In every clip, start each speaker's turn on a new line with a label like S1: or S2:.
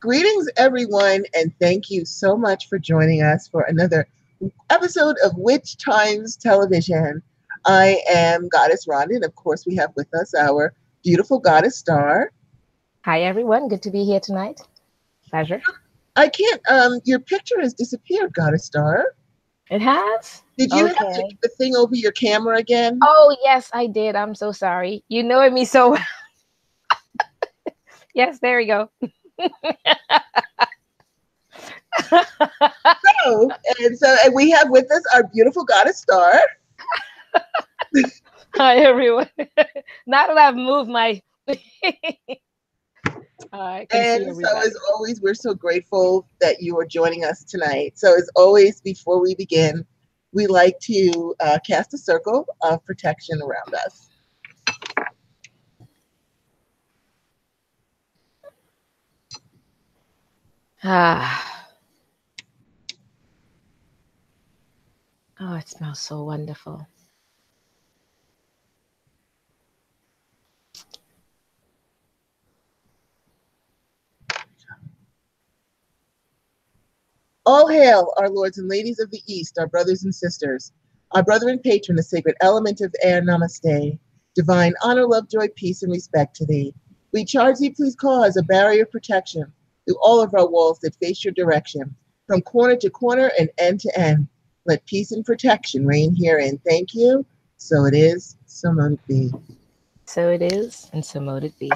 S1: Greetings, everyone, and thank you so much for joining us for another episode of Witch Times Television. I am Goddess Rhonda, and of course, we have with us our beautiful goddess Starr.
S2: Hi, everyone. Good to be here tonight. Pleasure.
S1: I can't, your picture has disappeared, goddess Starr.
S2: It has?
S1: Did you have
S2: Okay.
S1: the thing over your camera again?
S2: Oh, yes, I did. I'm so sorry. You know me so well. Yes, there we go.
S1: And we have with us our beautiful goddess Starr.
S2: Hi, everyone. Now that I've moved my... I can see
S1: And so,
S2: everybody.
S1: as always, we're so grateful that you are joining us tonight. So, as always, before we begin, we like to cast a circle of protection around us.
S2: Oh, it smells so wonderful.
S1: All hail, our lords and ladies of the East, our brothers and sisters, our brother and patron, the sacred element of air, namaste. Divine honor, love, joy, peace, and respect to thee. We charge thee, please cause a barrier of protection through all of our walls that face your direction, from corner to corner and end to end. Let peace and protection reign herein. Thank you. So it is, so mote it be.
S2: So it is, and so mote it be.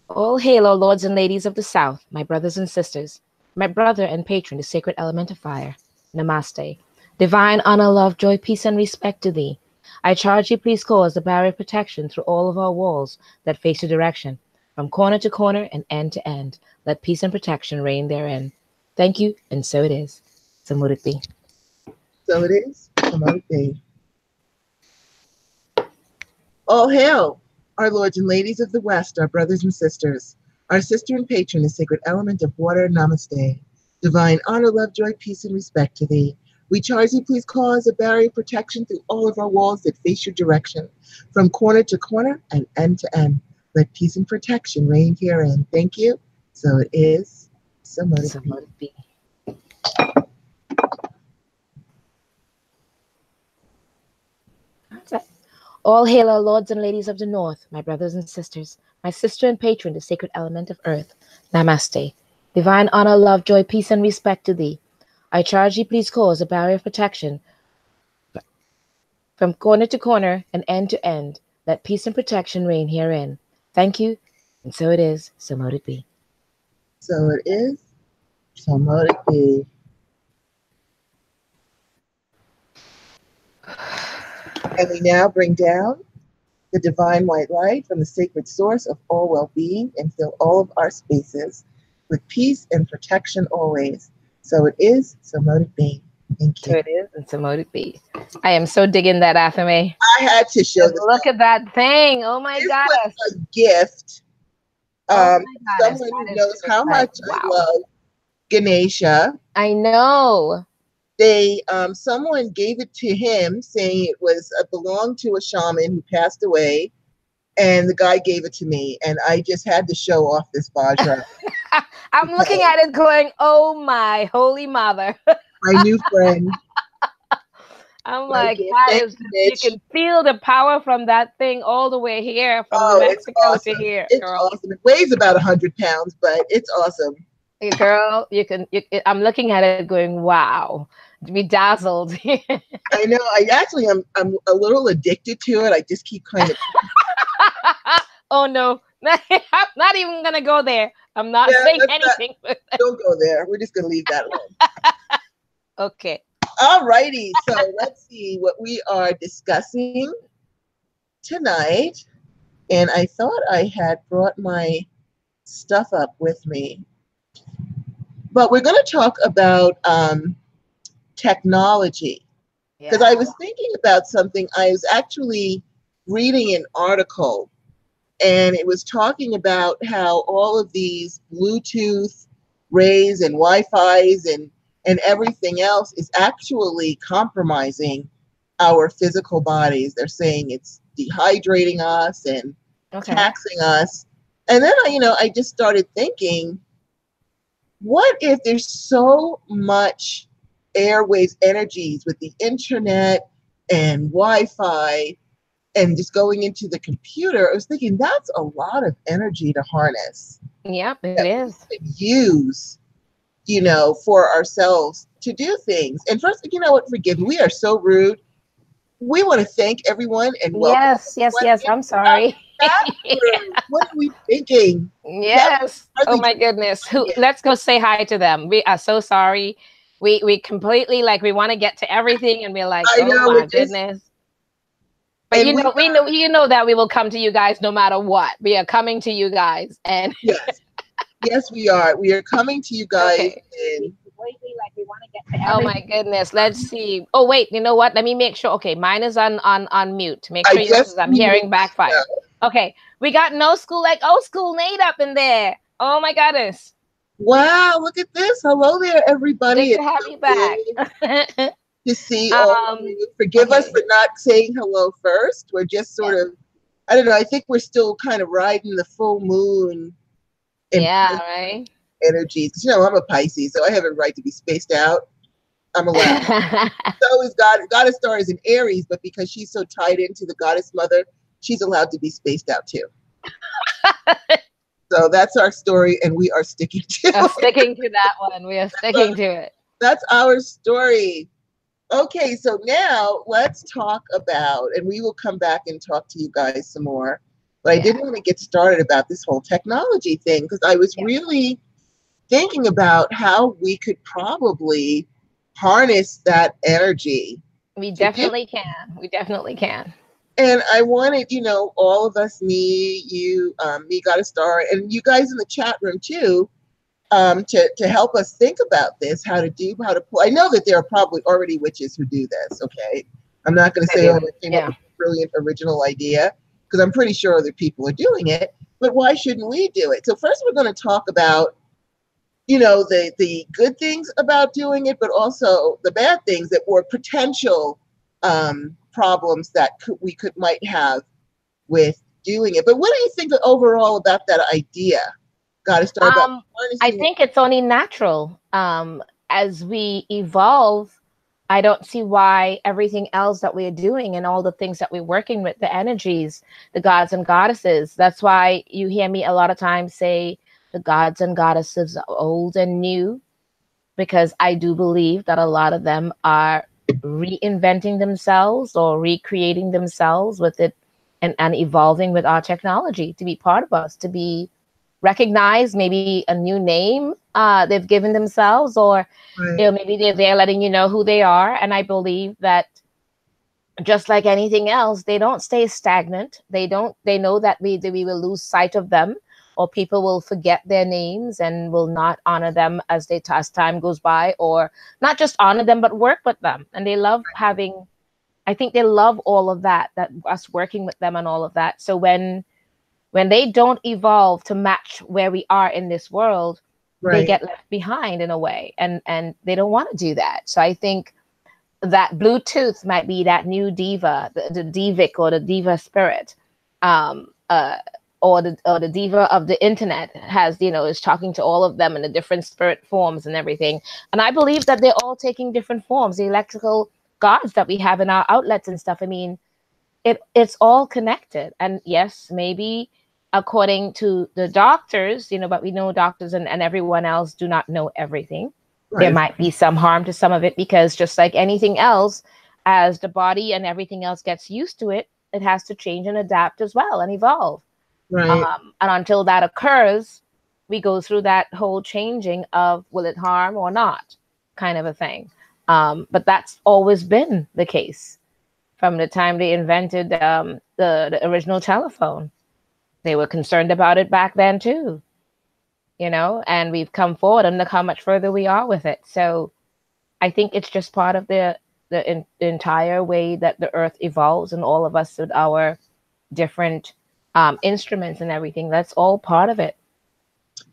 S2: All hail, our lords and ladies of the South, my brothers and sisters, my brother and patron, the sacred element of fire. Namaste. Divine honor, love, joy, peace, and respect to thee. I charge you, please cause a barrier of protection through all of our walls that face your direction, from corner to corner and end to end. Let peace and protection reign therein. Thank you, and so it is. So mote it be.
S1: So it is, so mote it be. All hail, our lords and ladies of the West, our brothers and sisters, our sister and patron, the sacred element of water, namaste. Divine honor, love, joy, peace, and respect to thee. We charge you, please cause a barrier of protection through all of our walls that face your direction, from corner to corner and end to end. Let peace and protection reign herein. Thank you. So it is, so mote
S2: So
S1: it be.
S2: mote it be. All hail, our lords and ladies of the North, my brothers and sisters, my sister and patron, the sacred element of earth. Namaste. Divine honor, love, joy, peace, and respect to thee. I charge thee, please cause a barrier of protection from corner to corner and end to end. Let peace and protection reign herein. Thank you, and so it is, so mote it be.
S1: So it is, so mote it be. And we now bring down the divine white light from the sacred source of all well-being and fill all of our spaces with peace and protection always. So it is, so mote it be. Thank
S2: So
S1: you.
S2: it is, and so mote it be. I am so digging that, Athame.
S1: I had to show this.
S2: Look at that thing. Oh my
S1: This
S2: goddess.
S1: was a gift.
S2: Oh my goddess.
S1: Someone who
S2: That is
S1: knows
S2: just
S1: how
S2: like,
S1: much
S2: wow.
S1: I love Ganesha.
S2: I know.
S1: They someone gave it to him saying it was belonged to a shaman who passed away, and the guy gave it to me, and I just had to show off this Vajra.
S2: I'm looking at it going, oh my holy mother.
S1: My new friend.
S2: I'm
S1: My
S2: like,
S1: gift.
S2: that
S1: Thank
S2: is,
S1: you,
S2: you
S1: Mitch.
S2: can feel the power from that thing all the way here, from New
S1: It's
S2: Mexico
S1: awesome.
S2: to here,
S1: It's
S2: girl.
S1: awesome. It weighs about 100 pounds, but it's awesome.
S2: Girl, I'm looking at it going, wow, bedazzled.
S1: I know. I'm a little addicted to it. I just keep kind of.
S2: Oh no, I'm not even gonna go there. I'm not saying anything.
S1: Don't go there. We're just gonna leave that alone.
S2: Okay.
S1: All righty. So let's see what we are discussing tonight. And I thought I had brought my stuff up with me. But we're going to talk about technology. Because I was thinking about something. I was actually reading an article, and it was talking about how all of these Bluetooth rays and Wi-Fi's and everything else is actually compromising our physical bodies. They're saying it's dehydrating us and taxing us. And then I just started thinking, what if there's so much airwaves energies with the internet and Wi-Fi and just going into the computer? I was thinking that's a lot of energy to harness
S2: Yep, it
S1: that we
S2: is.
S1: could use, for ourselves to do things. And first, you know what, forgive me, we are so rude. We want to thank everyone and welcome
S2: Yes, yes,
S1: everyone.
S2: yes. I'm sorry.
S1: What are we thinking? That
S2: Yes. Oh
S1: hardly
S2: my goodness. Who?
S1: yet.
S2: Let's go say hi to them. We are so sorry. We completely like we want to get to everything, and we're like,
S1: I
S2: oh
S1: know
S2: my
S1: it is,
S2: goodness. But
S1: and we
S2: you know that we will come to you guys no matter what. We are coming to you guys, and
S1: yes, yes, we are. We are coming to you guys,
S2: okay.
S1: and
S2: Oh my goodness. Let's see. Oh wait, you know what? Let me make sure. Okay, mine is on mute. Make
S1: I
S2: sure yours is.
S1: just
S2: I'm
S1: muted
S2: hearing backfire.
S1: myself.
S2: Okay, we got no school like old school Nate up in there. Oh my goodness.
S1: Wow, look at this. Hello there,
S2: Good
S1: everybody.
S2: to
S1: It's
S2: have
S1: so
S2: you back.
S1: good to see all of you. Forgive us
S2: Okay.
S1: for not saying hello first. We're just sort
S2: Yeah.
S1: of, I don't know, I think we're still kind of riding the full moon and
S2: Yeah, right.
S1: energies. 'Cause, I'm a Pisces, so I have a right to be spaced out. I'm allowed. So is Goddess Starr is an Aries, but because she's so tied into the goddess mother, she's allowed to be spaced out too. So that's our story, and we are sticking to it.
S2: Sticking to that one. We are sticking to it.
S1: That's our story. Okay, so now let's talk about, and we will come back and talk to you guys some more. But I did
S2: Yeah.
S1: want to get started about this whole technology thing because I was
S2: Yeah.
S1: really thinking about how we could probably harness that energy
S2: We
S1: to do.
S2: definitely can. We definitely can.
S1: And I wanted, all of us, me, you, me, got a star, and you guys in the chat room too, to help us think about this, how to pull. I know that there are probably already witches who do this. Okay, I'm not going to
S2: I
S1: say, oh,
S2: do.
S1: I came up
S2: Yeah.
S1: with a brilliant original idea because I'm pretty sure other people are doing it. But why shouldn't we do it? So first, we're going to talk about, the good things about doing it, but also the bad things that were potential problems that we might have with doing it. But what do you think overall about that idea? Got to start about
S2: I
S1: harnessing it.
S2: think it's only natural. As we evolve, I don't see why everything else that we're doing and all the things that we're working with, the energies, the gods and goddesses. That's why you hear me a lot of times say the gods and goddesses are old and new, because I do believe that a lot of them are reinventing themselves or recreating themselves with it, and evolving with our technology to be part of us, to be recognized, maybe a new name they've given themselves, or
S1: Right.
S2: maybe they're there letting you know who they are. And I believe that just like anything else, they don't stay stagnant. They know that we will lose sight of them, or people will forget their names and will not honor them as time goes by, or not just honor them but work with them. And they love having, I think they love all of that us working with them and all of that. So when they don't evolve to match where we are in this world, they
S1: Right.
S2: get left behind in a way, and they don't want to do that. So I think that Bluetooth might be that new diva, the divic or the diva spirit, um, uh, or the diva of the internet has, is talking to all of them in the different spirit forms and everything. And I believe that they're all taking different forms. The electrical gods that we have in our outlets and stuff. I mean, it's all connected. And yes, maybe according to the doctors, but we know doctors and everyone else do not know everything. There
S1: Right.
S2: might be some harm to some of it, because just like anything else, as the body and everything else gets used to it, it has to change and adapt as well and evolve.
S1: Right.
S2: And until that occurs, we go through that whole changing of will it harm or not kind of a thing. But that's always been the case from the time they invented the original telephone. They were concerned about it back then too, and we've come forward and look how much further we are with it. So I think it's just part of the entire way that the earth evolves, and all of us with our different instruments and everything. That's all part of it.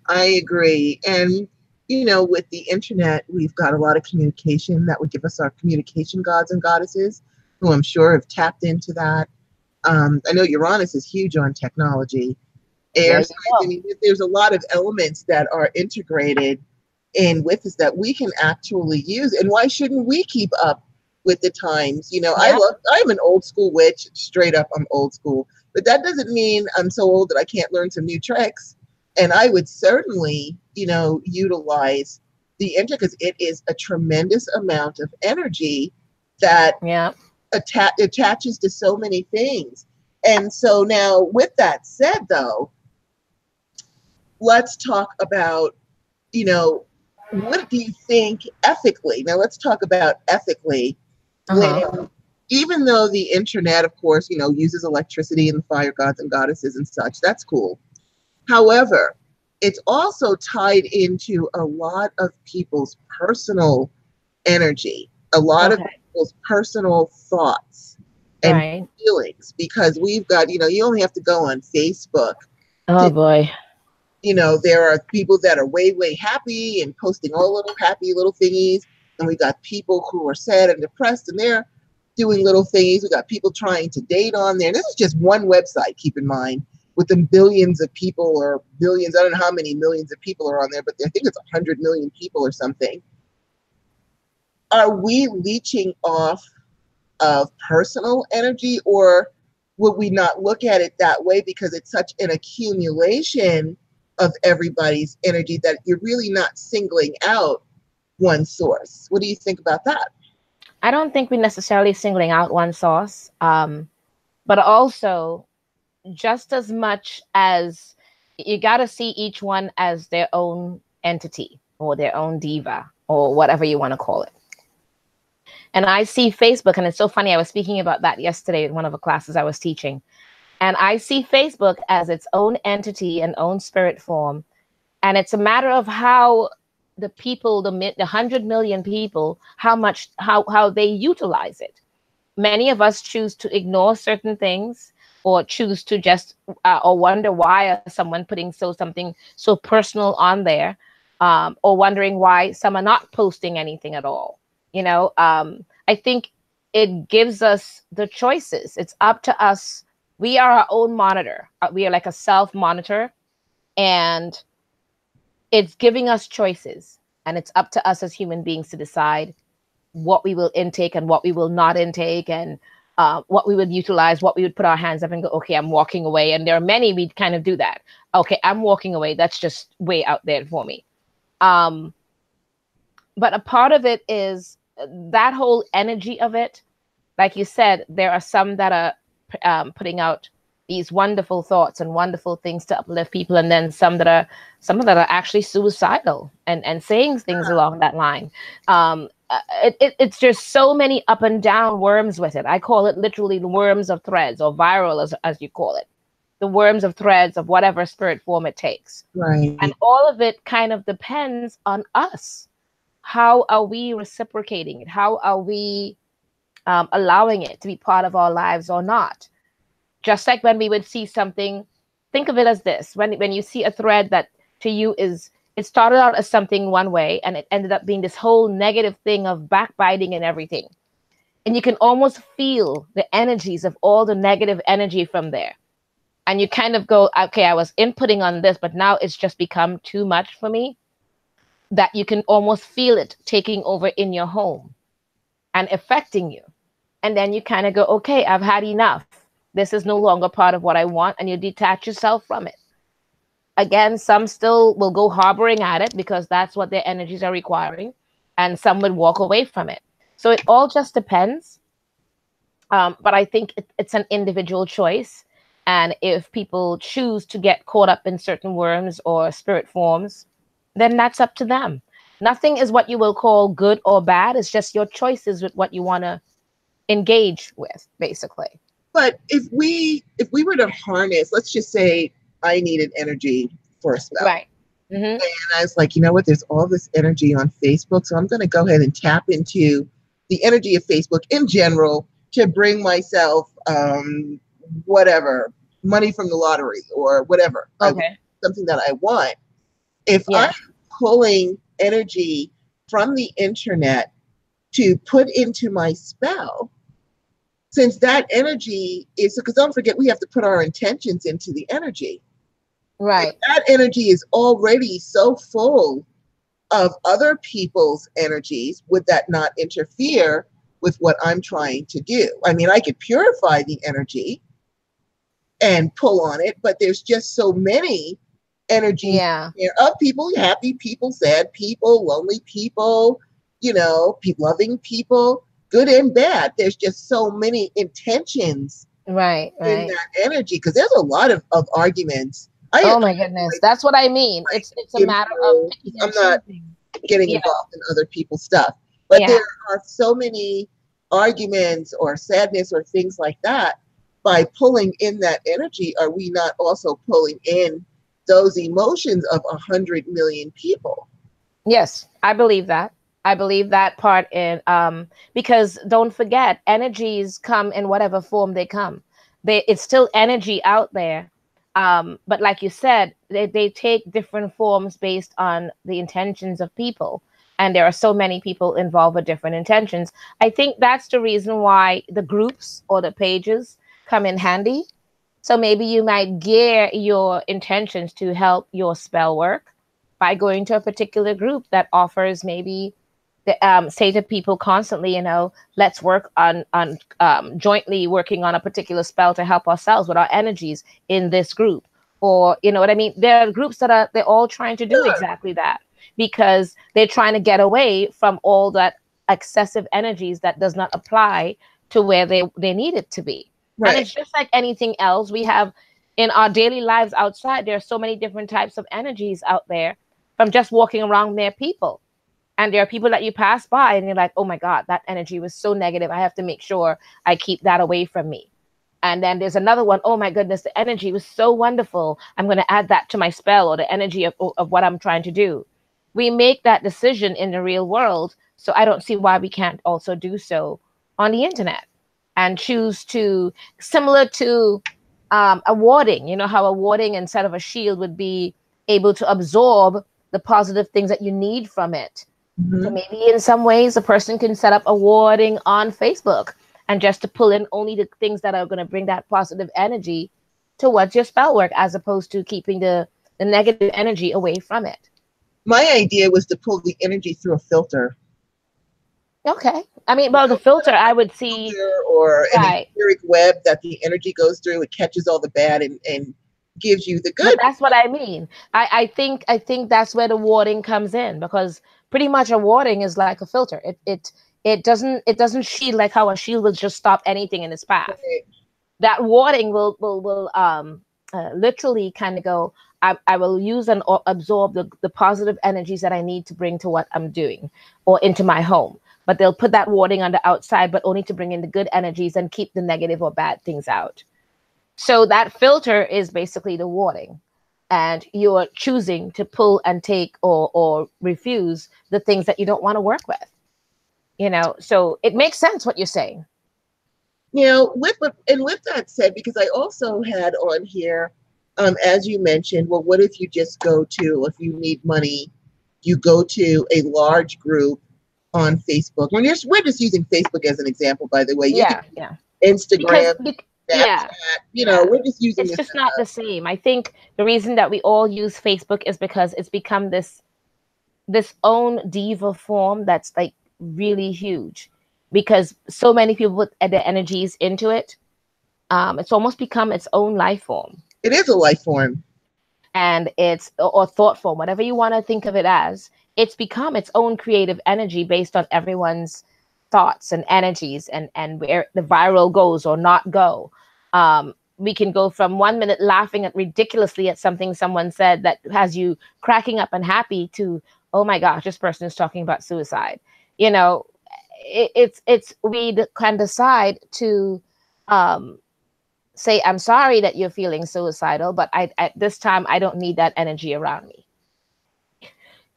S1: I agree. And, with the internet, we've got a lot of communication that would give us our communication gods and goddesses, who I'm sure have tapped into that. I know Uranus is huge on technology. air
S2: There you
S1: signs. I
S2: go.
S1: mean, there's a lot of elements that are integrated in with us that we can actually use. And why shouldn't we keep up with the times? You know,
S2: Yeah.
S1: I'm an old school witch, straight up, I'm old school. But that doesn't mean I'm so old that I can't learn some new tricks. And I would certainly, you know, utilize the internet because it is a tremendous amount of energy that
S2: Yeah.
S1: attaches to so many things. And so now, with that said, though, let's talk about, you know, what do you think ethically? Now, let's talk about ethically when, even though the internet, of course, you know, uses electricity and the fire gods and goddesses and such, that's cool. However, it's also tied into a lot of people's personal energy, a lot of
S2: Okay.
S1: people's personal thoughts and
S2: Right.
S1: feelings, because we've got, you know, you only have to go on Facebook
S2: Oh
S1: to,
S2: boy.
S1: you know, there are people that are way, way happy and posting all little happy little thingies. And we got people who are sad and depressed and they're doing little things. We got people trying to date on there. This is just one website, keep in mind, with the billions of people or billions, I don't know how many millions of people are on there, but I think it's 100 million people or something. Are we leeching off of personal energy, or would we not look at it that way because it's such an accumulation of everybody's energy that you're really not singling out one source? What do you think about that?
S2: I don't think we're necessarily singling out one source, but also just as much as you got to see each one as their own entity or their own diva or whatever you want to call it. And I see Facebook, and it's so funny. I was speaking about that yesterday in one of the classes I was teaching. And I see Facebook as its own entity and own spirit form. And it's a matter of how the people, the 100 million people, how they utilize it. Many of us choose to ignore certain things or choose to just or wonder why someone putting something so personal on there, or wondering why some are not posting anything at all. You know, I think it gives us the choices. It's up to us. We are our own monitor. We are like a self monitor, and it's giving us choices. And it's up to us as human beings to decide what we will intake and what we will not intake, and what we would utilize, what we would put our hands up and go, okay, I'm walking away. And there are many, we kind of do that. Okay, I'm walking away. That's just way out there for me. But a part of it is that whole energy of it. Like you said, there are some that are putting out these wonderful thoughts and wonderful things to uplift people, and then some that are actually suicidal and saying things along that line. It's just so many up and down worms with it. I call it literally the worms of threads, or viral as you call it, the worms of threads of whatever spirit form it takes.
S1: Right.
S2: And all of it kind of depends on us. How are we reciprocating it? How are we allowing it to be part of our lives or not? Just like when we would see something, think of it as this: when you see a thread that to you it started out as something one way, and it ended up being this whole negative thing of backbiting and everything. And you can almost feel the energies of all the negative energy from there. And you kind of go, okay, I was inputting on this, but now it's just become too much for me. That you can almost feel it taking over in your home and affecting you. And then you kind of go, okay, I've had enough. This is no longer part of what I want. And you detach yourself from it. Again, some still will go harboring at it because that's what their energies are requiring. And some would walk away from it. So it all just depends. But I think it's an individual choice. And if people choose to get caught up in certain worms or spirit forms, then that's up to them. Nothing is what you will call good or bad. It's just your choices with what you want to engage with, basically.
S1: But if we were to harness, let's just say I needed energy for a spell.
S2: Right. Mm-hmm.
S1: And I was like, you know what? There's all this energy on Facebook. So I'm going to go ahead and tap into the energy of Facebook in general to bring myself, whatever, money from the lottery or whatever.
S2: Okay.
S1: Something that I want. If I'm pulling energy from the internet to put into my spell, since that energy is, because don't forget, we have to put our intentions into the energy.
S2: Right.
S1: That energy is already so full of other people's energies. Would that not interfere with what I'm trying to do? I mean, I could purify the energy and pull on it, but there's just so many energies
S2: Yeah.
S1: there of people, happy people, sad people, lonely people, loving people, good and bad. There's just so many intentions
S2: Right.
S1: in
S2: Right.
S1: that energy because there's a lot of arguments. I
S2: Oh my goodness.
S1: like,
S2: That's what I mean. It's a matter of picking
S1: I'm
S2: and
S1: not
S2: choosing.
S1: getting
S2: Yeah.
S1: involved in other people's stuff, but
S2: Yeah.
S1: there are so many arguments or sadness or things like that. By pulling in that energy, are we not also pulling in those emotions of 100 million people?
S2: Yes, I believe that. I believe that part in because don't forget, energies come in whatever form they come. It's still energy out there. But like you said, they take different forms based on the intentions of people. And there are so many people involved with different intentions. I think that's the reason why the groups or the pages come in handy. So maybe you might gear your intentions to help your spell work by going to a particular group that offers maybe say to people constantly, let's work on jointly working on a particular spell to help ourselves with our energies in this group, or you know what I mean. There are groups they're all trying to do exactly that because they're trying to get away from all that excessive energies that does not apply to where they need it to be. And
S1: Right.
S2: it's just like anything else we have in our daily lives outside. There are so many different types of energies out there from just walking around near people. And there are people that you pass by and you're like, oh my God, that energy was so negative. I have to make sure I keep that away from me. And then there's another one, oh my goodness, the energy was so wonderful. I'm going to add that to my spell or the energy of what I'm trying to do. We make that decision in the real world. So I don't see why we can't also do so on the internet and choose to, similar to a warding, you know, how a warding instead of a shield would be able to absorb the positive things that you need from it. So
S1: Mm-hmm.
S2: maybe in some ways a person can set up a warding on Facebook and just to pull in only the things that are going to bring that positive energy towards your spell work, as opposed to keeping the negative energy away from it.
S1: My idea was to pull the energy through a filter.
S2: Okay. I mean, well, the filter I would see,
S1: Filter or an
S2: right.
S1: etheric web that the energy goes through, it catches all the bad and gives you the
S2: But
S1: good.
S2: that's what I mean. I think that's where the warding comes in, because pretty much a warding is like a filter. It doesn't shield like how a shield would just stop anything in its path. That warding will literally kind of go, I will use and absorb the positive energies that I need to bring to what I'm doing or into my home. But they'll put that warding on the outside, but only to bring in the good energies and keep the negative or bad things out. So that filter is basically the warding. And you're choosing to pull and take or refuse the things that you don't want to work with. So it makes sense what you're saying.
S1: With that said, because I also had on here, as you mentioned, well, what if you just go to, if you need money, you go to a large group on Facebook. We're just using Facebook as an example, by the way. You can
S2: Yeah, yeah.
S1: Instagram,
S2: Yeah,
S1: Snapchat,
S2: yeah.
S1: we're just using
S2: It's
S1: this.
S2: just not the same. I think the reason that we all use Facebook is because it's become this own diva form that's like really huge, because so many people put their energies into it. It's almost become its own life form,
S1: It is a life form.
S2: and it's or thought form, whatever you want to think of it as. It's become its own creative energy based on everyone's thoughts and energies, and where the viral goes or not go. We can go from 1 minute laughing at ridiculously at something someone said that has you cracking up and happy to, oh my gosh, this person is talking about suicide. You know, it's we can decide to um, say, I'm sorry that you're feeling suicidal, but at this time I don't need that energy around me.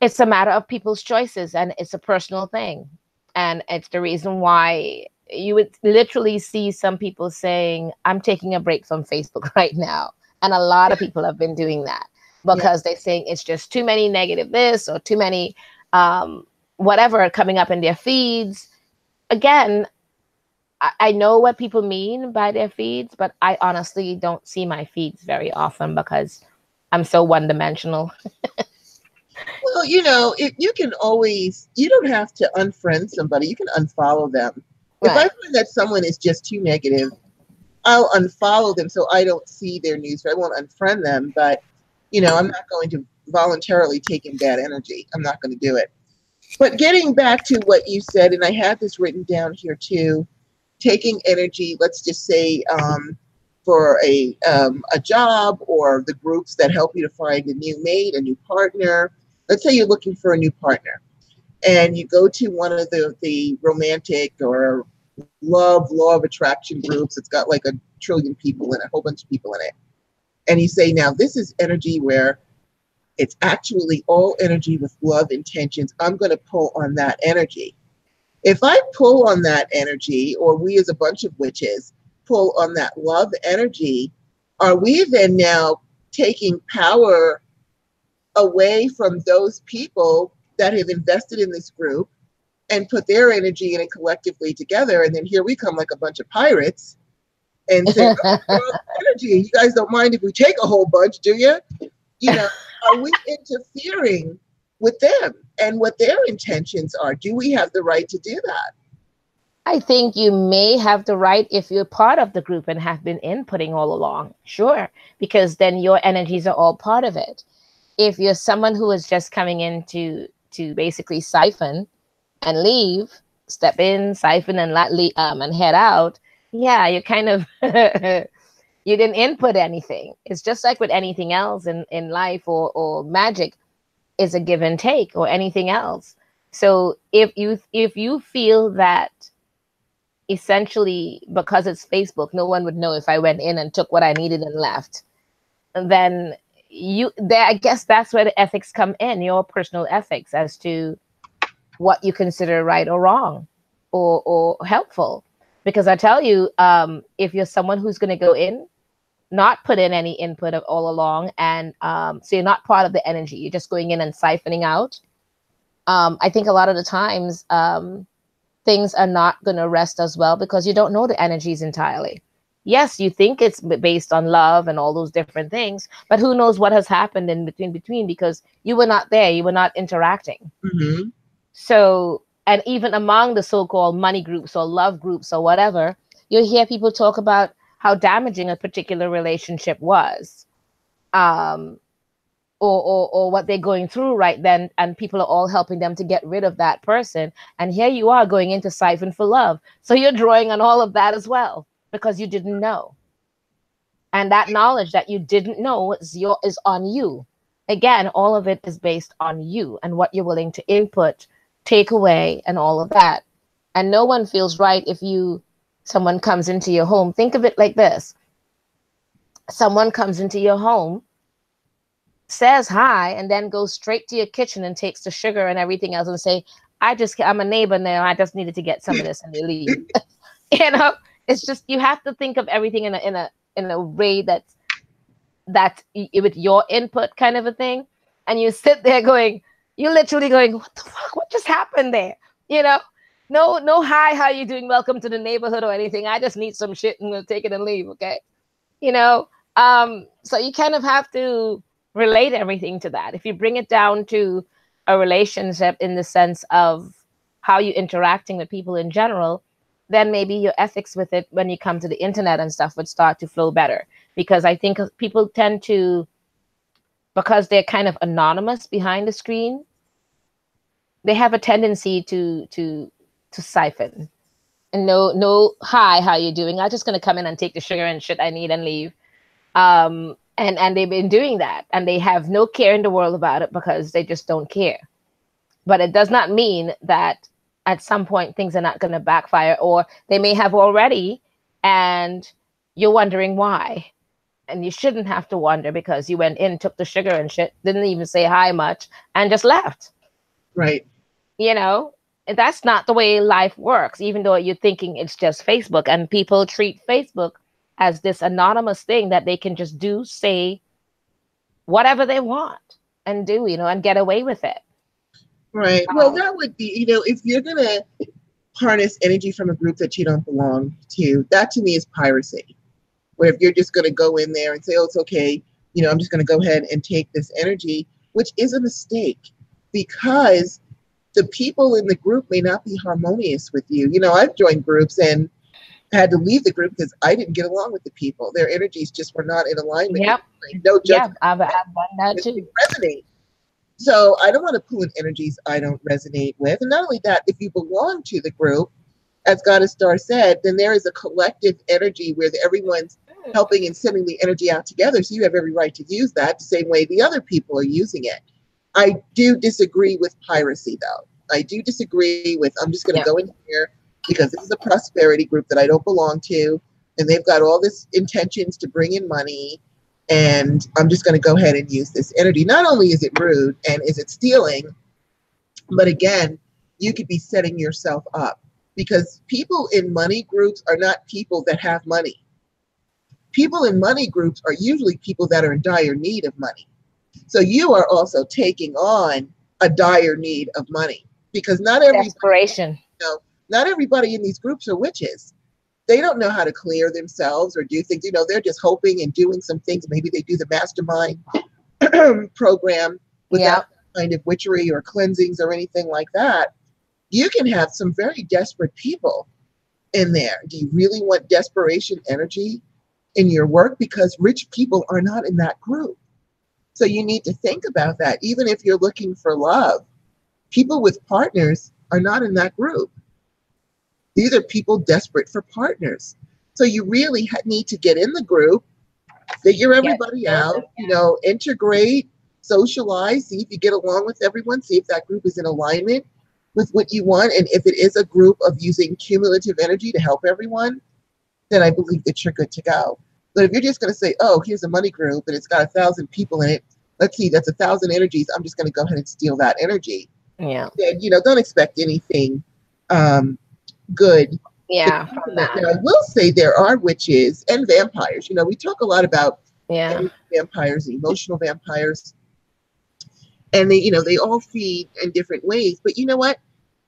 S2: It's a matter of people's choices, and it's a personal thing. And it's the reason why you would literally see some people saying, I'm taking a break from Facebook right now. And a lot of people have been doing that
S1: Yeah.
S2: because they're saying it's just too many negative this or too many whatever coming up in their feeds. Again, I know what people mean by their feeds, but I honestly don't see my feeds very often because I'm so one-dimensional.
S1: Well, you know, you can always, you don't have to unfriend somebody. You can unfollow them. If I
S2: Right.
S1: find that someone is just too negative, I'll unfollow them so I don't see their news. I won't unfriend them, but, you know, I'm not going to voluntarily take in bad energy. I'm not going to do it. But getting back to what you said, and I had this written down here too, taking energy, let's just say, for a job, or the groups that help you to find a new mate, a new partner. Let's say you're looking for a new partner, and you go to one of the romantic or law of attraction groups. It's got like a trillion people in it, a whole bunch of people in it. And you say, now this is energy where it's actually all energy with love intentions. I'm going to pull on that energy. If I pull on that energy, or we as a bunch of witches pull on that love energy, are we then now taking power away from those people that have invested in this group and put their energy in it collectively together? And then here we come like a bunch of pirates and say, oh, well, energy, you guys don't mind if we take a whole bunch, do you? You know, are we interfering with them and what their intentions are? Do we have the right to do that?
S2: I think you may have the right if you're part of the group and have been inputting all along. Sure, because then your energies are all part of it. If you're someone who is just coming in to basically siphon and leave, step in, siphon, and and head out, yeah, you're kind of you didn't input anything. It's just like with anything else in life, or magic is a give and take, or anything else. So if you feel that essentially because it's Facebook, no one would know if I went in and took what I needed and left, then I guess that's where the ethics come in, your personal ethics as to what you consider right or wrong, or helpful. Because I tell you, if you're someone who's going to go in, not put in any input all along, and so you're not part of the energy, you're just going in and siphoning out. I think a lot of the times things are not going to rest as well, because you don't know the energies entirely. Yes, you think it's based on love and all those different things, but who knows what has happened in between, because you were not there, you were not interacting.
S1: Mm-hmm.
S2: So, and even among the so-called money groups or love groups or whatever, you'll hear people talk about how damaging a particular relationship was, or what they're going through right then, and people are all helping them to get rid of that person. And here you are going into siphon for love. So you're drawing on all of that as well, because you didn't know. And that knowledge that you didn't know is on you. Again, all of it is based on you and what you're willing to input, take away, and all of that. And no one feels right if someone comes into your home. Think of it like this. Someone comes into your home, says hi, and then goes straight to your kitchen and takes the sugar and everything else and say, I'm a neighbor now, I just needed to get some of this, and they leave. You know, it's just, you have to think of everything in a way that's with your input kind of a thing. And you sit there you're literally going, what the fuck, what just happened there? You know, no hi, how you doing, welcome to the neighborhood or anything. I just need some shit and we'll take it and leave. Okay. You know, so you kind of have to relate everything to that. If you bring it down to a relationship in the sense of how you're interacting with people in general, then maybe your ethics with it when you come to the internet and stuff would start to flow better. Because I think people tend to, because they're kind of anonymous behind the screen, they have a tendency to siphon. And no, hi, how you doing? I'm just going to come in and take the sugar and shit I need and leave. And they've been doing that, and they have no care in the world about it because they just don't care. But it does not mean that at some point things are not going to backfire, or they may have already, and you're wondering why. And you shouldn't have to wonder, because you went in, took the sugar and shit, didn't even say hi much, and just left.
S1: Right.
S2: You know, that's not the way life works, even though you're thinking it's just Facebook, and people treat Facebook as this anonymous thing that they can just do, say whatever they want and do, you know, and get away with it.
S1: Right. Well, that would be, you know, if you're going to harness energy from a group that you don't belong to, that to me is piracy. Where if you're just going to go in there and say, oh, it's okay, I'm just going to go ahead and take this energy, which is a mistake because the people in the group may not be harmonious with you. I've joined groups and had to leave the group because I didn't get along with the people. Their energies just were not in alignment.
S2: Yep.
S1: No
S2: Yeah,
S1: judgment.
S2: I've done that
S1: It
S2: too.
S1: resonate. So I don't want to pull in energies I don't resonate with. And not only that, if you belong to the group, as Goddess Starr said, then there is a collective energy where everyone's helping and sending the energy out together. So you have every right to use that the same way the other people are using it. I do disagree with piracy, though. I do disagree with, I'm just going to
S2: Yep.
S1: go in here because this is a prosperity group that I don't belong to. And they've got all this intentions to bring in money. And I'm just going to go ahead and use this energy. Not only is it rude and is it stealing, but again, you could be setting yourself up because people in money groups are not people that have money. People in money groups are usually people that are in dire need of money. So you are also taking on a dire need of money because
S2: Desperation.
S1: not everybody in these groups are witches. They don't know how to clear themselves or do things. They're just hoping and doing some things. Maybe they do the mastermind program without
S2: Yep.
S1: kind of witchery or cleansings or anything like that. You can have some very desperate people in there. Do you really want desperation energy in your work? Because rich people are not in that group. So you need to think about that. Even if you're looking for love, people with partners are not in that group. These are people desperate for partners. So you really need to get in the group, figure everybody out, integrate, socialize, see if you get along with everyone, see if that group is in alignment with what you want. And if it is a group of using cumulative energy to help everyone, then I believe that you're good to go. But if you're just going to say, oh, here's a money group and it's got 1,000 people in it, let's see, that's 1,000 energies. I'm just going to go ahead and steal that energy.
S2: Yeah.
S1: Then, don't expect anything good.
S2: Yeah. From
S1: Now,
S2: that.
S1: I will say there are witches and vampires. We talk a lot about
S2: Yeah.
S1: vampires, emotional vampires, and they all feed in different ways. But you know what?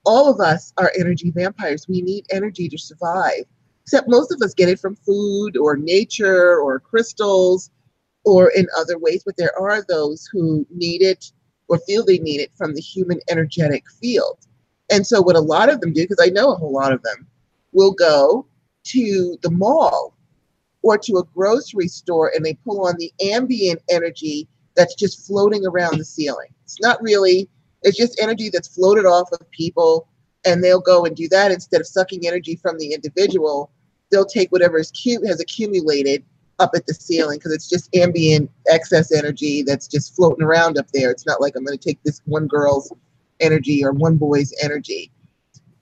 S1: All of us are energy vampires. We need energy to survive. Except most of us get it from food or nature or crystals or in other ways. But there are those who need it or feel they need it from the human energetic field. And so what a lot of them do, because I know a whole lot of them, will go to the mall or to a grocery store and they pull on the ambient energy that's just floating around the ceiling. It's just energy that's floated off of people, and they'll go and do that instead of sucking energy from the individual. They'll take whatever has accumulated up at the ceiling because it's just ambient excess energy that's just floating around up there. It's not like I'm going to take this one girl's energy or one boy's energy.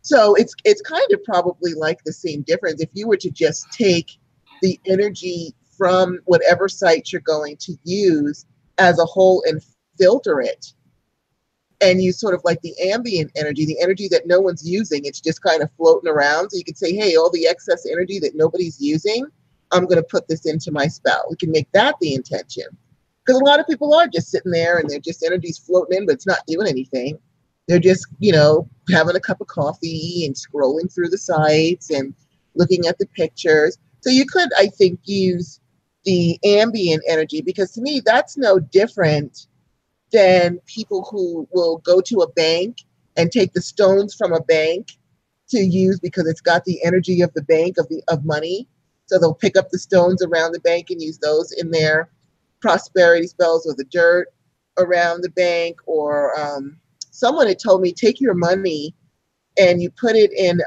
S1: So it's kind of probably like the same difference. If you were to just take the energy from whatever site you're going to use as a whole and filter it, and use sort of like the ambient energy, the energy that no one's using, it's just kind of floating around. So you could say, hey, all the excess energy that nobody's using, I'm going to put this into my spell. We can make that the intention. Because a lot of people are just sitting there and they're just energy's floating in, but it's not doing anything. They're just, having a cup of coffee and scrolling through the sites and looking at the pictures. So you could, I think, use the ambient energy because to me, that's no different than people who will go to a bank and take the stones from a bank to use because it's got the energy of the bank of money. So they'll pick up the stones around the bank and use those in their prosperity spells, or the dirt around the bank. Or someone had told me, take your money and you put it in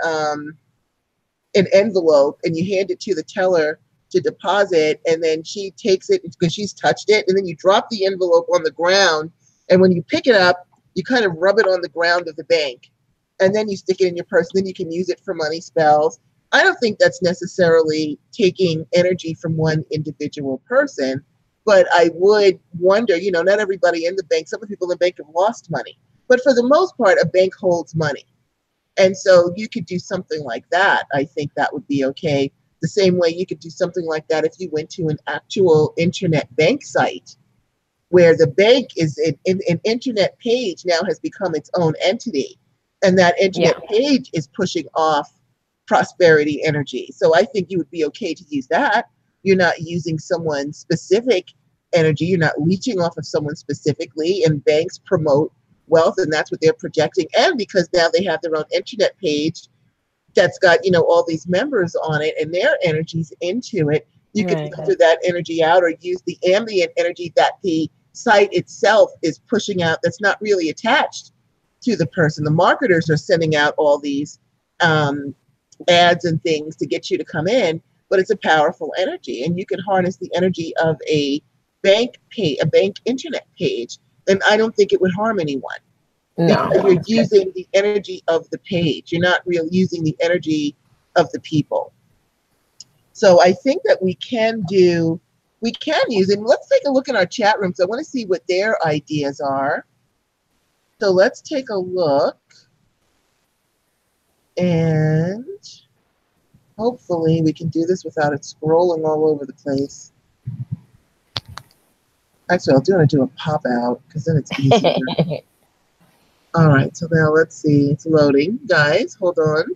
S1: an envelope and you hand it to the teller to deposit, and then she takes it because she's touched it, and then you drop the envelope on the ground, and when you pick it up, you kind of rub it on the ground of the bank, and then you stick it in your purse, and then you can use it for money spells. I don't think that's necessarily taking energy from one individual person, but I would wonder, not everybody in the bank, some of the people in the bank have lost money, but for the most part, a bank holds money. And so you could do something like that. I think that would be okay. The same way you could do something like that if you went to an actual internet bank site where the bank is an internet page now has become its own entity. And that internet page is pushing off prosperity energy. So I think you would be okay to use that. You're not using someone specific energy. You're not leeching off of someone specifically, and banks promote wealth, and that's what they're projecting. And because now they have their own internet page that's got, all these members on it and their energies into it, you can filter that energy out or use the ambient energy that the site itself is pushing out that's not really attached to the person. The marketers are sending out all these ads and things to get you to come in, but it's a powerful energy, and you can harness the energy of a bank internet page, then I don't think it would harm anyone.
S2: No.
S1: Because you're using the energy of the page. You're not really using the energy of the people. So I think that we can use it. Let's take a look in our chat rooms. I want to see what their ideas are. So let's take a look. And hopefully we can do this without it scrolling all over the place. Actually, I'll do a pop out because then it's easier. All right, so now let's see. It's loading. Guys, hold on.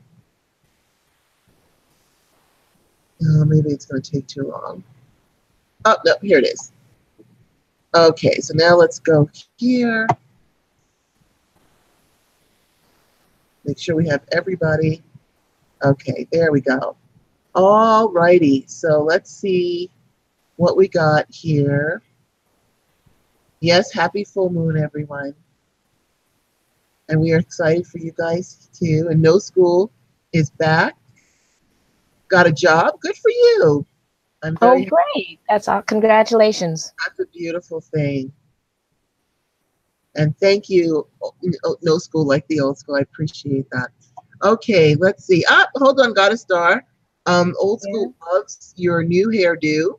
S1: Maybe it's going to take too long. Oh, no, here it is. Okay, so now let's go here. Make sure we have everybody. Okay, there we go. All righty, so let's see what we got here. Yes, happy full moon, everyone. And we are excited for you guys too. And No School is back. Got a job? Good for you. I'm very
S2: great. That's all. Congratulations.
S1: That's a beautiful thing. And thank you, No School like the old school. I appreciate that. Okay, let's see. Hold on, got a star. Old School loves your new hairdo.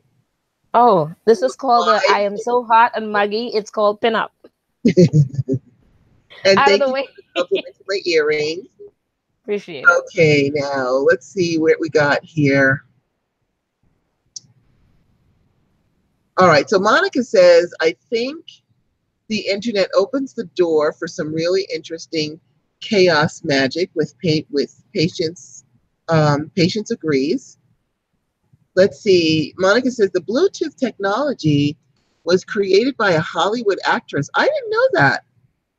S2: Oh, this is called I am so hot and muggy. It's called pinup.
S1: And thank you for the compliment to my earrings.
S2: Appreciate it.
S1: Okay, now let's see what we got here. All right, so Monica says, I think the internet opens the door for some really interesting chaos magic with Patience. Patience agrees. Let's see. Monica says the Bluetooth technology was created by a Hollywood actress. I didn't know that.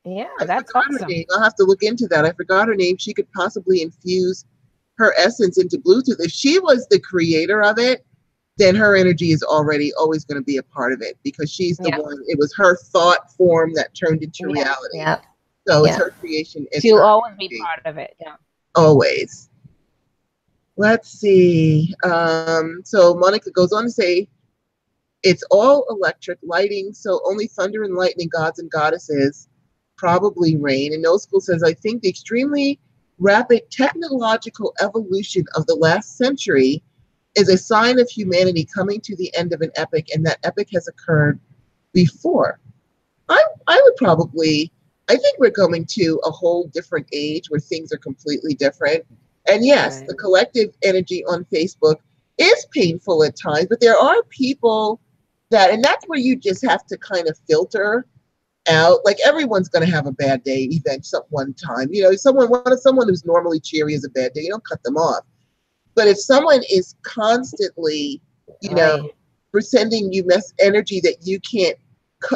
S2: Yeah, that's awesome.
S1: I'll have to look into that. I forgot her name. She could possibly infuse her essence into Bluetooth. If she was the creator of it, then her energy is already always going to be a part of it because she's the one. It was her thought form that turned into reality.
S2: Yeah.
S1: So it's her creation.
S2: She'll always be part of it. Yeah.
S1: Always. Let's see. So Monica goes on to say, it's all electric lighting, so only thunder and lightning gods and goddesses probably reign. And No School says, I think the extremely rapid technological evolution of the last century is a sign of humanity coming to the end of an epoch, and that epoch has occurred before. I think we're going to a whole different age where things are completely different. And yes, the collective energy on Facebook is painful at times, but there are people and that's where you just have to kind of filter out. Like everyone's going to have a bad day one time. Someone who's normally cheery has a bad day. You don't cut them off. But if someone is constantly, sending you energy that you can't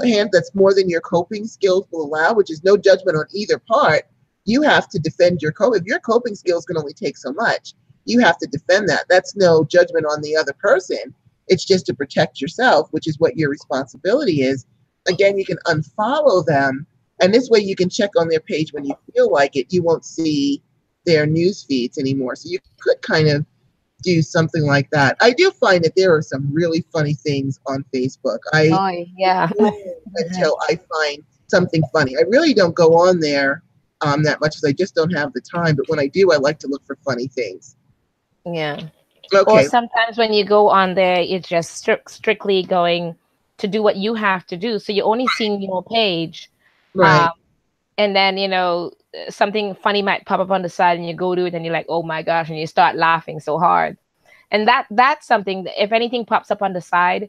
S1: hand, that's more than your coping skills will allow, which is no judgment on either part, you have to defend your coping. If your coping skills can only take so much, you have to defend that. That's no judgment on the other person. It's just to protect yourself, which is what your responsibility is. Again, you can unfollow them, and this way you can check on their page when you feel like it. You won't see their news feeds anymore. So you could kind of do something like that. I do find that there are some really funny things on Facebook. Until I find something funny. I really don't go on there that much because I just don't have the time. But when I do, I like to look for funny things.
S2: Yeah.
S1: Okay.
S2: Or sometimes when you go on there, it's just strictly going to do what you have to do. So you're only seeing your page.
S1: Right.
S2: And then, something funny might pop up on the side and you go to it and you're like, oh my gosh, and you start laughing so hard. And that's something that if anything pops up on the side,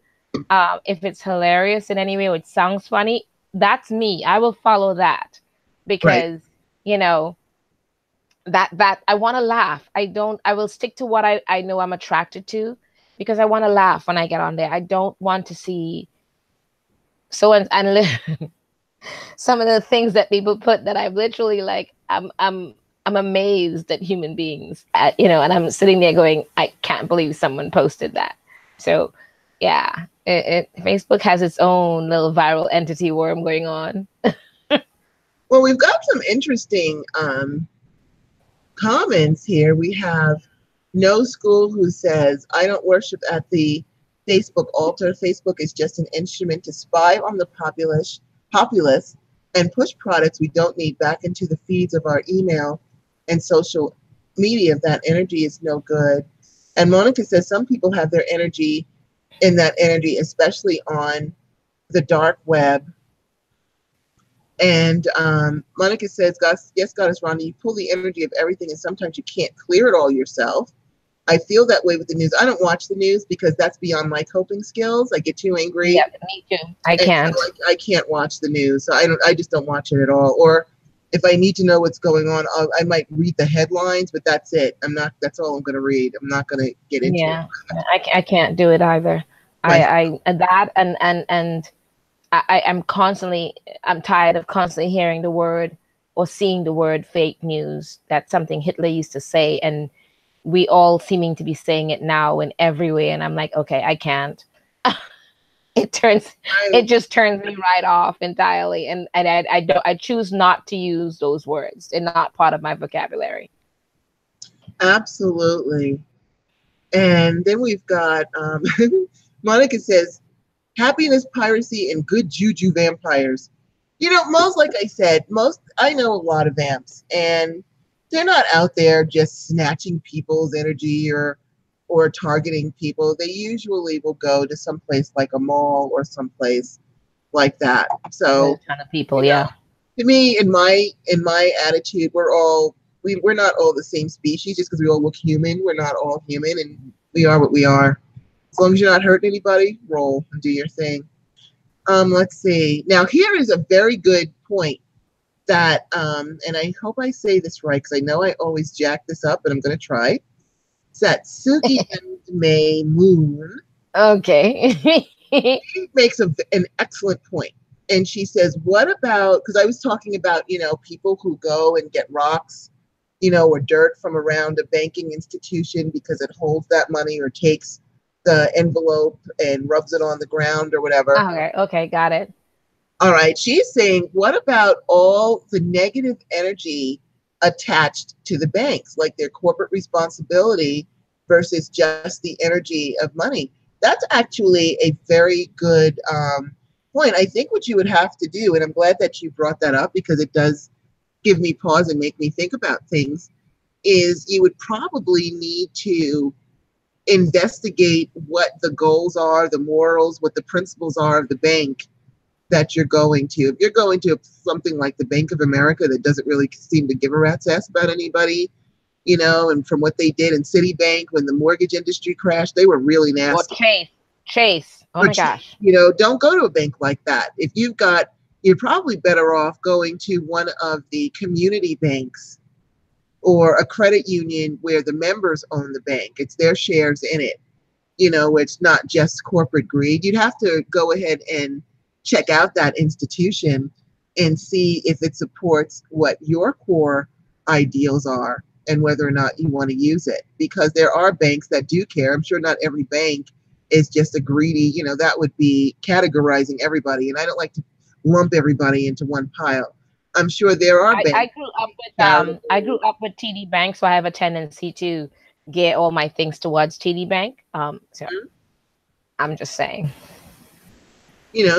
S2: if it's hilarious in any way or it sounds funny, that's me. I will follow that because, that I want to laugh. I will stick to what I know I'm attracted to because I want to laugh when I get on there. I don't want to see So some of the things that people put that I've literally like, I'm amazed at human beings, and I'm sitting there going, I can't believe someone posted that. So, yeah, Facebook has its own little viral entity worm going on.
S1: Well, we've got some interesting comments here. We have No School who says, I don't worship at the Facebook altar. Facebook is just an instrument to spy on the populace and push products we don't need back into the feeds of our email and social media. That energy is no good. And Monica says some people have their energy in that energy, especially on the dark web. And Monica says, yes, Goddess Rhonda, you pull the energy of everything, and sometimes you can't clear it all yourself. I feel that way with the news. I don't watch the news because that's beyond my coping skills. I get too angry.
S2: Yeah, me too. I can't.
S1: So I can't watch the news. So I just don't watch it at all. Or if I need to know what's going on, I might read the headlines, but that's it. That's all I'm going to read. I'm not going to get into it.
S2: I can't do it either.
S1: Right.
S2: I'm tired of constantly hearing the word or seeing the word fake news. That's something Hitler used to say, and we all seeming to be saying it now in every way. And I'm like, okay, I can't. It just turns me right off entirely. And I choose not to use those words. They're not part of my vocabulary.
S1: Absolutely. And then we've got Monica says, happiness, piracy, and good juju vampires. Like I said, I know a lot of vamps, and they're not out there just snatching people's energy or targeting people. They usually will go to some place like a mall or someplace like that. So,
S2: a ton of people, yeah.
S1: To me, in my attitude, we're not all the same species. Just because we all look human, we're not all human, and we are what we are. As long as you're not hurting anybody, roll and do your thing. Let's see. Now, here is a very good point that, and I hope I say this right because I know I always jack this up, but I'm going to try. It's that Suki and May Moon.
S2: Okay.
S1: She makes an excellent point. And she says, what about, because I was talking about, people who go and get rocks, or dirt from around a banking institution because it holds that money or takes the envelope and rubs it on the ground or whatever.
S2: Okay, got it.
S1: All right. She's saying, what about all the negative energy attached to the banks, like their corporate responsibility versus just the energy of money? That's actually a very good point. I think what you would have to do, and I'm glad that you brought that up because it does give me pause and make me think about things, is you would probably need to investigate what the goals are, the morals, what the principles are of the bank that you're going to. If you're going to something like the Bank of America that doesn't really seem to give a rat's ass about anybody, and from what they did in Citibank when the mortgage industry crashed, they were really nasty.
S2: Or Chase. Oh my gosh.
S1: Don't go to a bank like that. If you're probably better off going to one of the community banks or a credit union where the members own the bank. It's their shares in it. It's not just corporate greed. You'd have to go ahead and check out that institution and see if it supports what your core ideals are and whether or not you want to use it. Because there are banks that do care. I'm sure not every bank is just a greedy, that would be categorizing everybody. And I don't like to lump everybody into one pile. I'm sure there are banks.
S2: I grew up with TD Bank, so I have a tendency to get all my things towards TD Bank. So I'm just saying.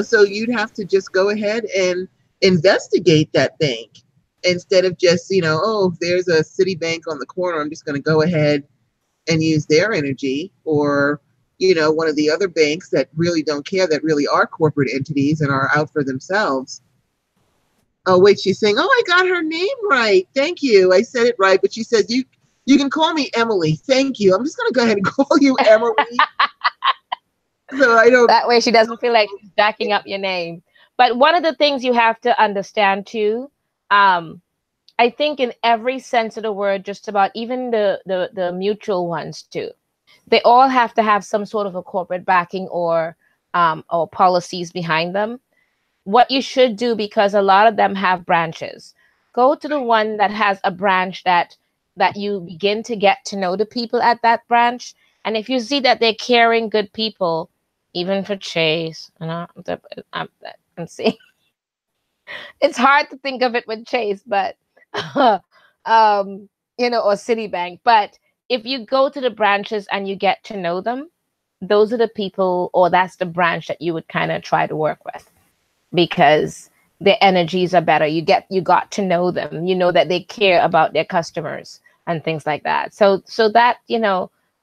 S1: So you'd have to just go ahead and investigate that bank instead of just, if there's a Citibank on the corner, I'm just going to go ahead and use their energy, or, one of the other banks that really don't care, that really are corporate entities and are out for themselves. Oh, wait, she's saying, oh, I got her name right. Thank you. I said it right. But she says, you can call me Emily. Thank you. I'm just going to go ahead and call you Emily. So I don't.
S2: That way she doesn't feel like she's backing up your name. But one of the things you have to understand too, I think in every sense of the word, just about even the mutual ones too, they all have to have some sort of a corporate backing or policies behind them. what you should do, because a lot of them have branches, go to the one that has a branch that you begin to get to know the people at that branch. And if you see that they're caring, good people, even for Chase, I'm seeing it's hard to think of it with Chase, but or Citibank. But if you go to the branches and you get to know them, those are the people, or that's the branch that you would kind of try to work with, because their energies are better. You got to know them. You know that they care about their customers and things like that. So that,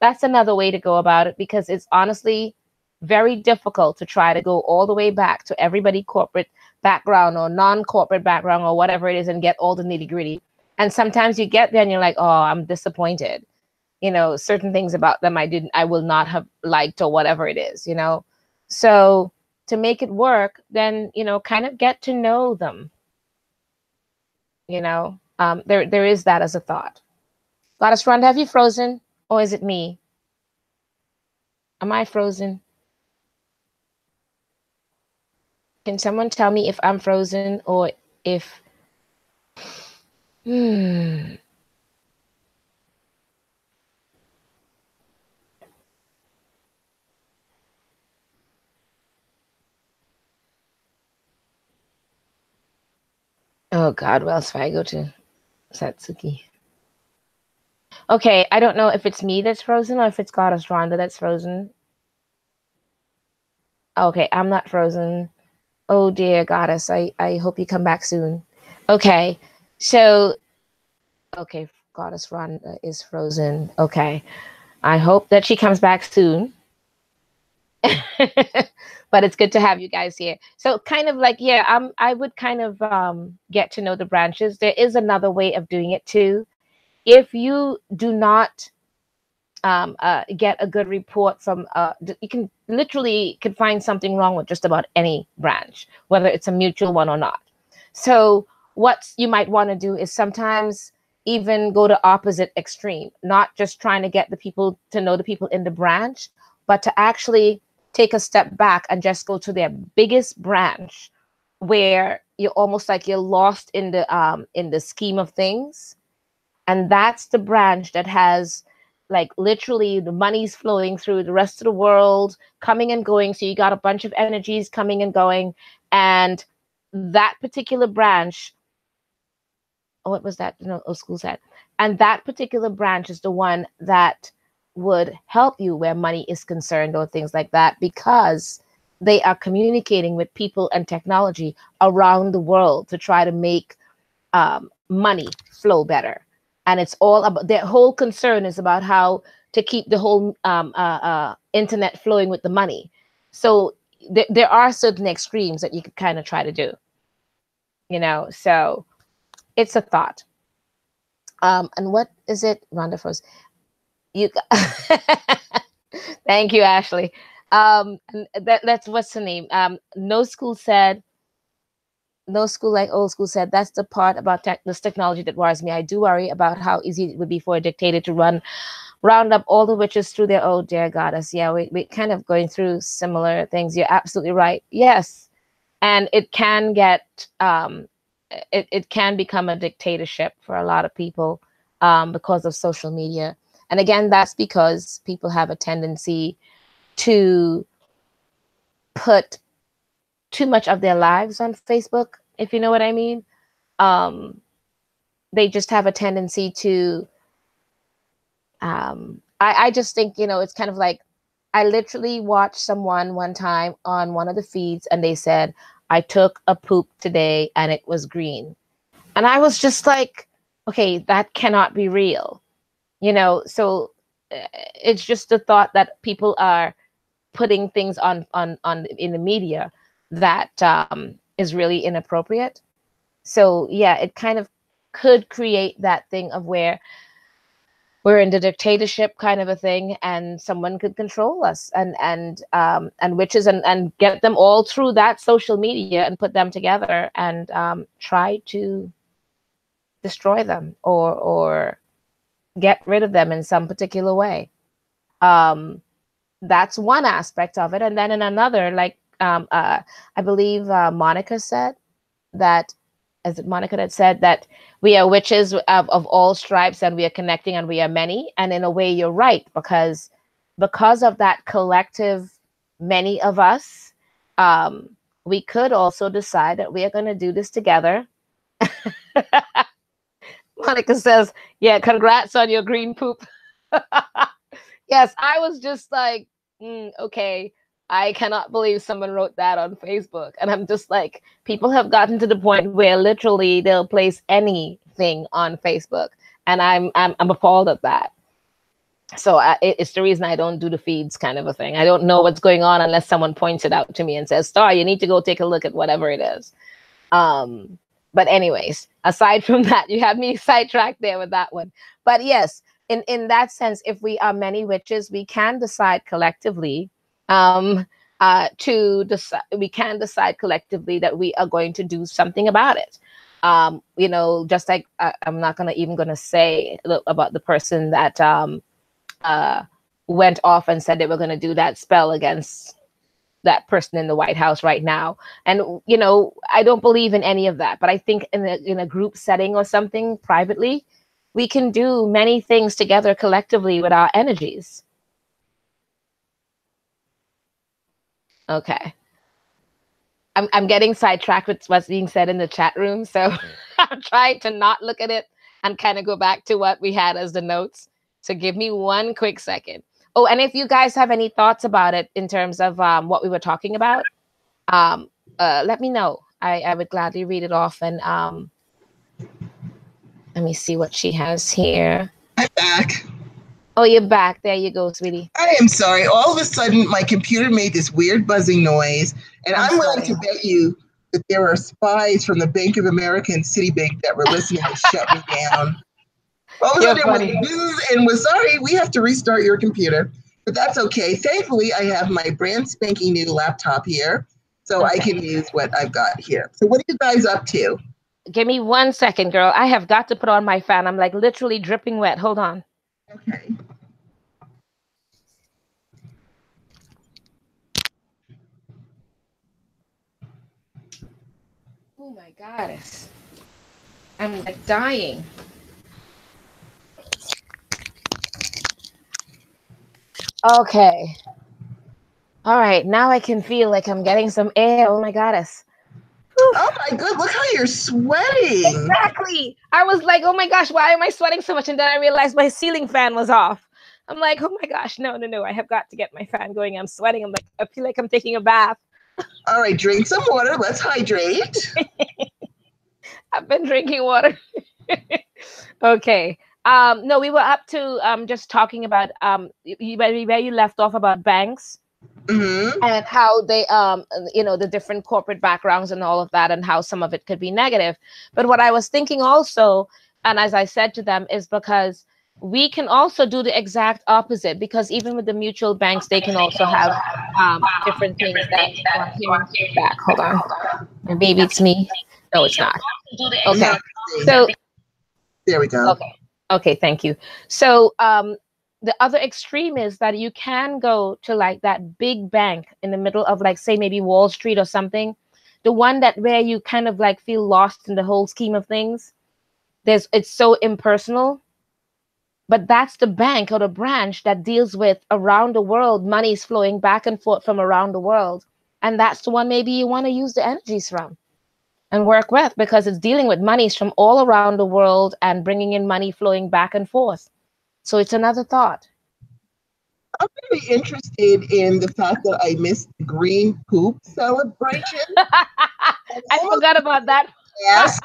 S2: that's another way to go about it, because it's honestly very difficult to try to go all the way back to everybody corporate background or non-corporate background or whatever it is and get all the nitty-gritty. And sometimes you get there and you're like, oh, I'm disappointed. Certain things about them I will not have liked, or whatever it is, So to make it work, then, kind of get to know them. There is that as a thought. Goddess Rhonda, have you frozen, or is it me? Am I frozen? Can someone tell me if I'm frozen or if... Oh God, where else do I go to? Satsuki. Okay, I don't know if it's me that's frozen or if it's Goddess Rhonda that's frozen. Okay, I'm not frozen. Oh dear Goddess, I hope you come back soon. Okay, so, okay, Goddess Rhonda is frozen. Okay, I hope that she comes back soon. But it's good to have you guys here. So kind of like, yeah, I would kind of get to know the branches. There is another way of doing it too. If you do not get a good report from, you can literally find something wrong with just about any branch, whether it's a mutual one or not. So what you might want to do is sometimes even go to opposite extreme, not just trying to get the people to know the people in the branch, but to actually take a step back and just go to their biggest branch, where you're almost like you're lost in the scheme of things. And that's the branch that has, like, literally the money's flowing through the rest of the world, coming and going. So you got a bunch of energies coming and going. And that particular branch, what was that? Old school said. And that particular branch is the one that would help you where money is concerned or things like that, because they are communicating with people and technology around the world to try to make money flow better. And it's all about, their whole concern is about how to keep the whole internet flowing with the money. So there are certain extremes that you could kind of try to do, so it's a thought. And what is it? Rhonda froze. Thank you, Ashley. And that's what's the name? No school like old school said, that's the part about this technology that worries me. I do worry about how easy it would be for a dictator to round up all the witches through their, oh dear goddess. Yeah, we kind of going through similar things. You're absolutely right. Yes. And it can get, it can become a dictatorship for a lot of people because of social media. And again, that's because people have a tendency to put too much of their lives on Facebook, if you know what I mean. They just have a tendency to, I just think, it's kind of like, I literally watched someone one time on one of the feeds and they said, I took a poop today and it was green. And I was just like, okay, that cannot be real. So it's just the thought that people are putting things on in the media that is really inappropriate. So yeah, it kind of could create that thing of where we're in the dictatorship kind of a thing, and someone could control us and witches and get them all through that social media and put them together and try to destroy them or get rid of them in some particular way. That's one aspect of it. And then in another, like I believe Monica said that, is it Monica that said that we are witches of all stripes and we are connecting and we are many? And in a way, you're right, because of that collective, many of us, we could also decide that we are going to do this together. Monica says, yeah, congrats on your green poop. Yes, I was just like, okay, I cannot believe someone wrote that on Facebook. And I'm just like, people have gotten to the point where literally they'll place anything on Facebook. And I'm appalled at that. So it's the reason I don't do the feeds kind of a thing. I don't know what's going on unless someone points it out to me and says, Starr, you need to go take a look at whatever it is. But anyways, aside from that, you have me sidetracked there with that one. But yes, in that sense, if we are many witches, we can decide collectively we can decide collectively that we are going to do something about it. Just like I'm not even gonna say about the person that went off and said they were going to do that spell against that person in the White House right now. And, I don't believe in any of that, but I think in a group setting or something privately, we can do many things together collectively with our energies. Okay. I'm getting sidetracked with what's being said in the chat room. So I'm trying to not look at it and kind of go back to what we had as the notes. So give me one quick second. Oh, and if you guys have any thoughts about it in terms of what we were talking about, let me know. I would gladly read it off. And let me see what she has here.
S1: I'm back.
S2: Oh, you're back. There you go, sweetie.
S1: I am sorry. All of a sudden, my computer made this weird buzzing noise. And I'm willing to bet you that there are spies from the Bank of America and Citibank that were listening to shut me down. All of a sudden, and was sorry, we have to restart your computer. But that's okay. Thankfully, I have my brand spanking new laptop here, so I can use what I've got here. So what are you guys up to?
S2: Give me 1 second, girl. I have got to put on my fan. I'm like literally dripping wet. Hold on.
S1: Okay.
S2: Oh my goddess. I'm like dying. Okay. All right. Now I can feel like I'm getting some air. Oh my goddess.
S1: Whew. Oh my God. Look how you're sweating.
S2: Exactly. I was like, oh my gosh, why am I sweating so much? And then I realized my ceiling fan was off. I'm like, oh my gosh, no. I have got to get my fan going. I'm sweating. I'm like, I feel like I'm taking a bath.
S1: All right. Drink some water. Let's hydrate.
S2: I've been drinking water. Okay. No, we were up to just talking about where you left off about banks. Mm-hmm. And how they the different corporate backgrounds and all of that, and how some of it could be negative. But what I was thinking also, and as I said to them, is because we can also do the exact opposite, because even with the mutual banks, they can also have different things that I'm hearing feedback. Hold on. Maybe it's me. No, it's not. Okay. So
S1: there we go.
S2: Okay, thank you. So the other extreme is that you can go to like that big bank in the middle of, like, say maybe Wall Street or something, the one that where you kind of like feel lost in the whole scheme of things. It's so impersonal, but that's the bank or the branch that deals with around the world. Money is flowing back and forth from around the world, and that's the one maybe you want to use the energies from and work with, because it's dealing with monies from all around the world and bringing in money flowing back and forth. So it's another thought.
S1: I'm very interested in the fact that I missed the green poop celebration.
S2: I forgot about that.
S1: Ask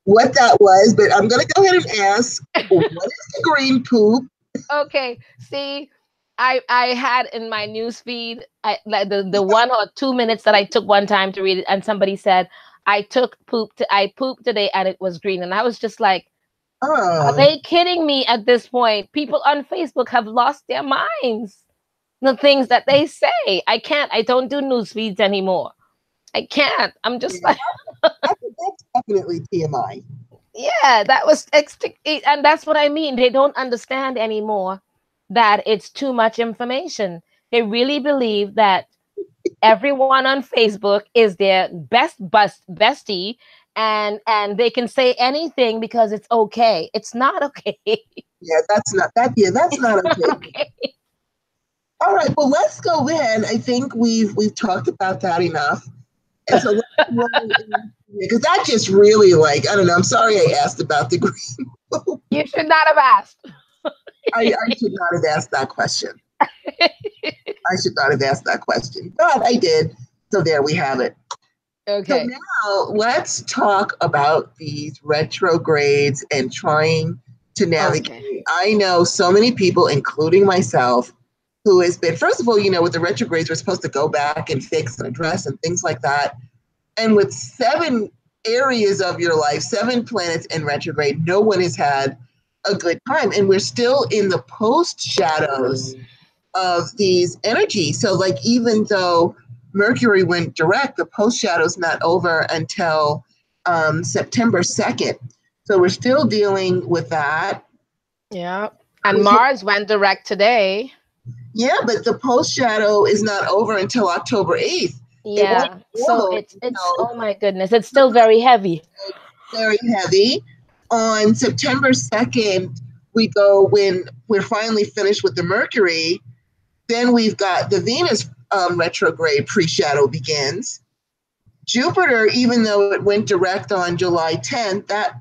S1: what that was, but I'm going to go ahead and ask, what is the green poop?
S2: Okay, see, I had in my news feed like the 1 or 2 minutes that I took one time to read it, and somebody said, I pooped today and it was green. And I was just like, are they kidding me at this point? People on Facebook have lost their minds. The things that they say. I don't do news feeds anymore. I can't. I'm just like.
S1: That's definitely TMI.
S2: Yeah, that was, and that's what I mean. They don't understand anymore that it's too much information. They really believe that everyone on Facebook is their bestie, and they can say anything because it's okay. It's not okay.
S1: Yeah, that's not that. Yeah, that's not okay.
S2: Okay.
S1: All right, well, let's go in. I think we've talked about that enough, and so let's roll in because that just really like I don't know. I'm sorry I asked about the green poop.
S2: You should not have asked.
S1: I should not have asked that question. I should not have asked that question, but I did. So there we have it. So
S2: Okay.
S1: now let's talk about these retrogrades and trying to navigate.
S2: Okay.
S1: I know so many people, including myself, who has been, first of all, with the retrogrades, we're supposed to go back and fix and address and things like that. And with 7 areas of your life, 7 planets in retrograde, no one has had a good time. And we're still in the post shadows of these energies. So, like, even though Mercury went direct, the post shadow's not over until September 2nd. So, we're still dealing with that.
S2: Yeah. And Mars went direct today.
S1: Yeah, but the post shadow is not over until October 8th.
S2: Yeah. So it's oh my goodness, it's still very heavy.
S1: Very heavy. On September 2nd, we go when we're finally finished with the Mercury. Then we've got the Venus retrograde pre-shadow begins. Jupiter, even though it went direct on July 10th, that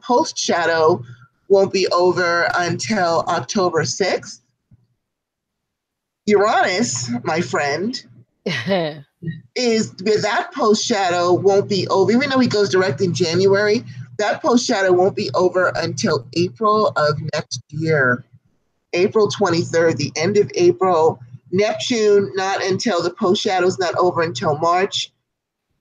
S1: post-shadow won't be over until October 6th. Uranus, my friend, is that post-shadow won't be over. Even though he goes direct in January, that post-shadow won't be over until April of next year. April 23rd, the end of April. Neptune, not until the post shadow is not over until March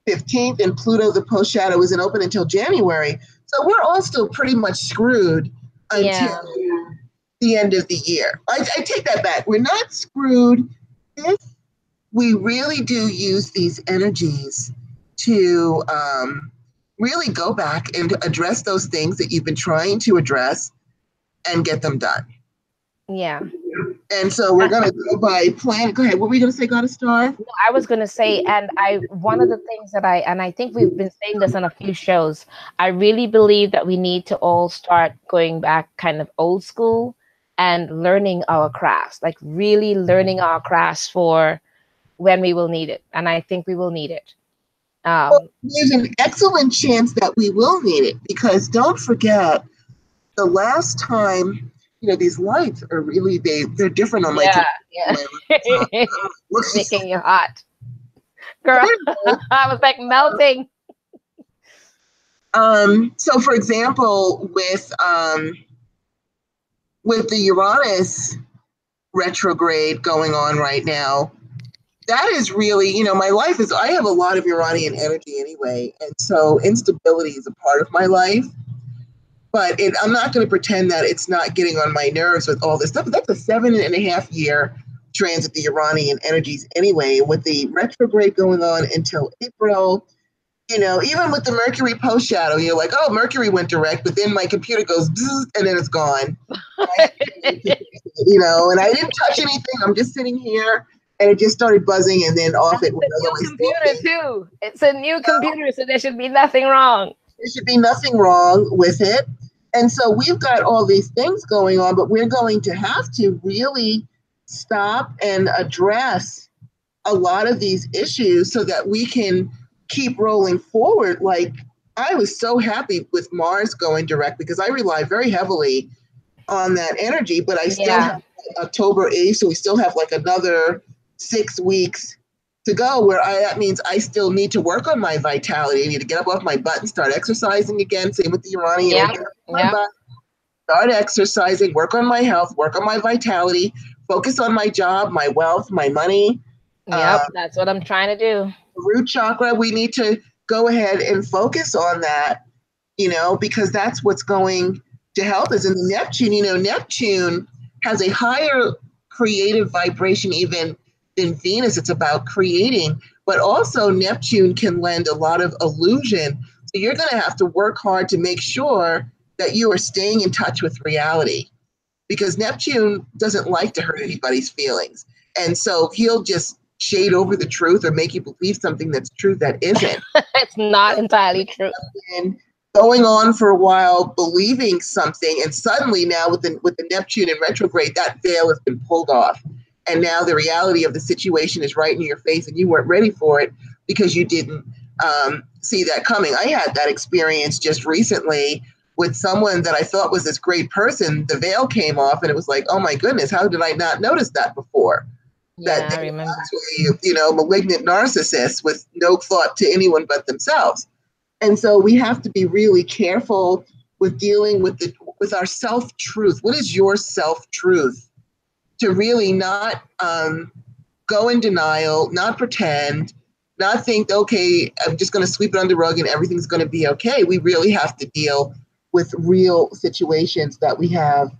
S1: 15th, and Pluto, the post shadow, isn't open until January. So we're all still pretty much screwed until the end of the year. I take that back. We're not screwed if we really do use these energies to really go back and address those things that you've been trying to address and get them done.
S2: Yeah.
S1: And so we're going to go by plan. Go ahead. What were you going to say, Goddess Starr?
S2: No, I was going to say, and one of the things that I think we've been saying this on a few shows, I really believe that we need to all start going back kind of old school and learning our crafts, like really learning our crafts for when we will need it. And I think we will need it.
S1: Well, there's an excellent chance that we will need it because don't forget the last time, these lights are really, they're different on my
S2: making you hot. Girl, I was like melting.
S1: So for example, with the Uranus retrograde going on right now, that is really, my life is, I have a lot of Uranian energy anyway. And so instability is a part of my life. But I'm not going to pretend that it's not getting on my nerves with all this stuff. That's a 7.5 year transit, the Uranian energies anyway, with the retrograde going on until April. Even with the Mercury post shadow, you're like, oh, Mercury went direct, but then my computer goes, and then it's gone. And I didn't touch anything. I'm just sitting here, and it just started buzzing, and then off it went.
S2: It's a new computer too. It's a new computer, so there should be nothing wrong.
S1: There should be nothing wrong with it. And so we've got all these things going on, but we're going to have to really stop and address a lot of these issues so that we can keep rolling forward. Like, I was so happy with Mars going direct because I rely very heavily on that energy, but I still have October 8th, so we still have like another 6 weeks to go where that means I still need to work on my vitality. I need to get up off my butt and start exercising again. Same with the Uranian. Start exercising, work on my health, work on my vitality, focus on my job, my wealth, my money.
S2: Yep, that's what I'm trying to do.
S1: Root chakra, we need to go ahead and focus on that, because that's what's going to help us. And the Neptune, Neptune has a higher creative vibration even than Venus. It's about creating, but also Neptune can lend a lot of illusion. So you're going to have to work hard to make sure that you are staying in touch with reality, because Neptune doesn't like to hurt anybody's feelings. And so he'll just shade over the truth or make you believe something that's true that isn't.
S2: It's not entirely true.
S1: And going on for a while, believing something, and suddenly now with the Neptune in retrograde, that veil has been pulled off. And now the reality of the situation is right in your face, and you weren't ready for it because you didn't see that coming. I had that experience just recently with someone that I thought was this great person. The veil came off, and it was like, oh my goodness, how did I not notice that before?
S2: Yeah,
S1: That
S2: I remember.
S1: actually, malignant narcissists with no thought to anyone but themselves. And so we have to be really careful with dealing with our self-truth. What is your self-truth? To really not go in denial, not pretend, not think, okay, I'm just going to sweep it under the rug and everything's going to be okay. We really have to deal with real situations that we have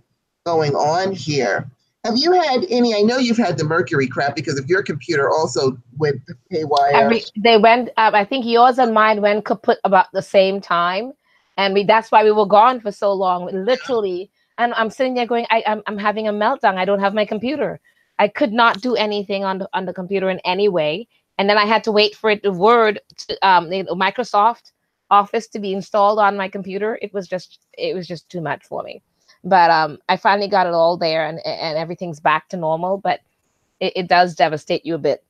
S1: going on here. Have you had any? I know you've had the Mercury crap because of your computer also went haywire.
S2: They went up. I think yours and mine went kaput about the same time, and that's why we were gone for so long, literally. And I'm sitting there going, I'm having a meltdown. I don't have my computer. I could not do anything on the computer in any way. And then I had to wait for the Microsoft Office to be installed on my computer. It was just too much for me. But I finally got it all there, and everything's back to normal. But it does devastate you a bit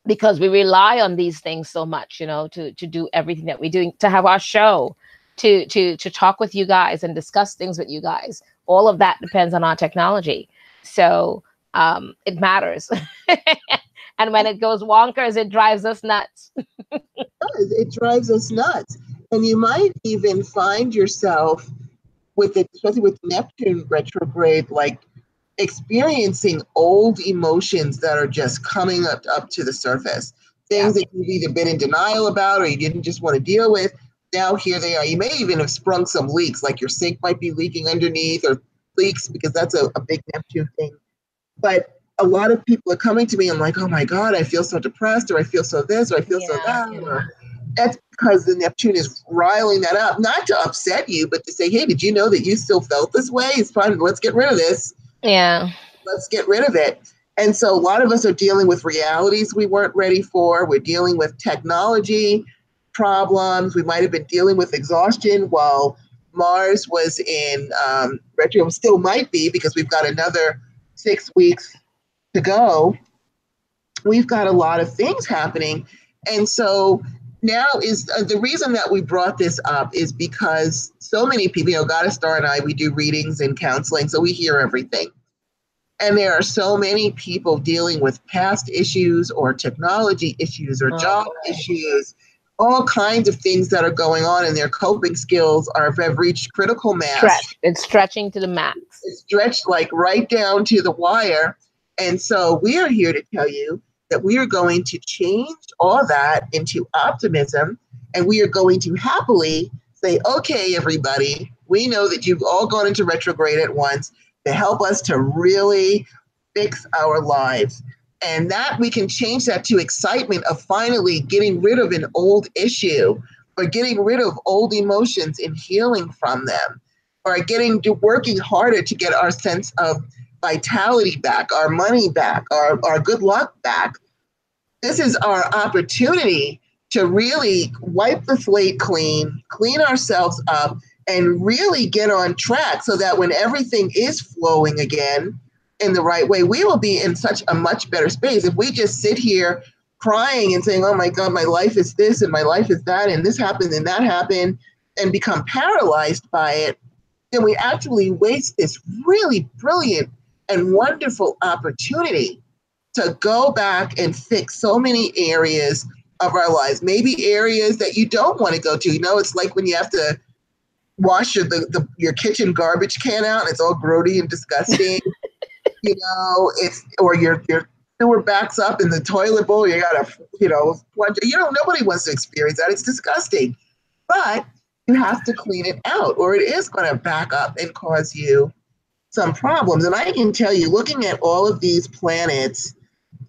S2: because we rely on these things so much, to do everything that we do, to have our show, to talk with you guys and discuss things with you guys. All of that depends on our technology. So it matters. And when it goes wonkers, it drives us nuts.
S1: It drives us nuts. And you might even find yourself especially with Neptune retrograde, like experiencing old emotions that are just coming up to the surface. Things that you've either been in denial about or you didn't just want to deal with. Now here they are. You may even have sprung some leaks, like your sink might be leaking underneath, or leaks, because that's a big Neptune thing. But a lot of people are coming to me and like, oh my God, I feel so depressed, or I feel so this, or I feel so that. Or that's because the Neptune is riling that up, not to upset you, but to say, hey, did you know that you still felt this way? It's fine. Let's get rid of this.
S2: Yeah.
S1: Let's get rid of it. And so a lot of us are dealing with realities we weren't ready for. We're dealing with technology problems. We might have been dealing with exhaustion while Mars was in retro, still might be, because we've got another 6 weeks to go. We've got a lot of things happening. And so now is the reason that we brought this up is because so many people, Goddess Starr and I, we do readings and counseling, so we hear everything. And there are so many people dealing with past issues or technology issues or job issues, all kinds of things that are going on, and their coping skills have reached critical mass.
S2: It's stretching to the max.
S1: It's stretched like right down to the wire. And so we are here to tell you that we are going to change all that into optimism, and we are going to happily say, okay, everybody, we know that you've all gone into retrograde at once to help us to really fix our lives. And that we can change that to excitement of finally getting rid of an old issue, or getting rid of old emotions and healing from them, or working harder to get our sense of vitality back, our money back, our good luck back. This is our opportunity to really wipe the slate clean ourselves up, and really get on track so that when everything is flowing again in the right way, we will be in such a much better space. If we just sit here crying and saying, oh my God, my life is this and my life is that, and this happened and that happened, and become paralyzed by it, then we actually waste this really brilliant and wonderful opportunity to go back and fix so many areas of our lives. Maybe areas that you don't want to go to. It's like when you have to wash your kitchen garbage can out and it's all grody and disgusting. Or your sewer backs up in the toilet bowl. You gotta, plunge. Nobody wants to experience that. It's disgusting. But you have to clean it out, or it is going to back up and cause you some problems. And I can tell you, looking at all of these planets,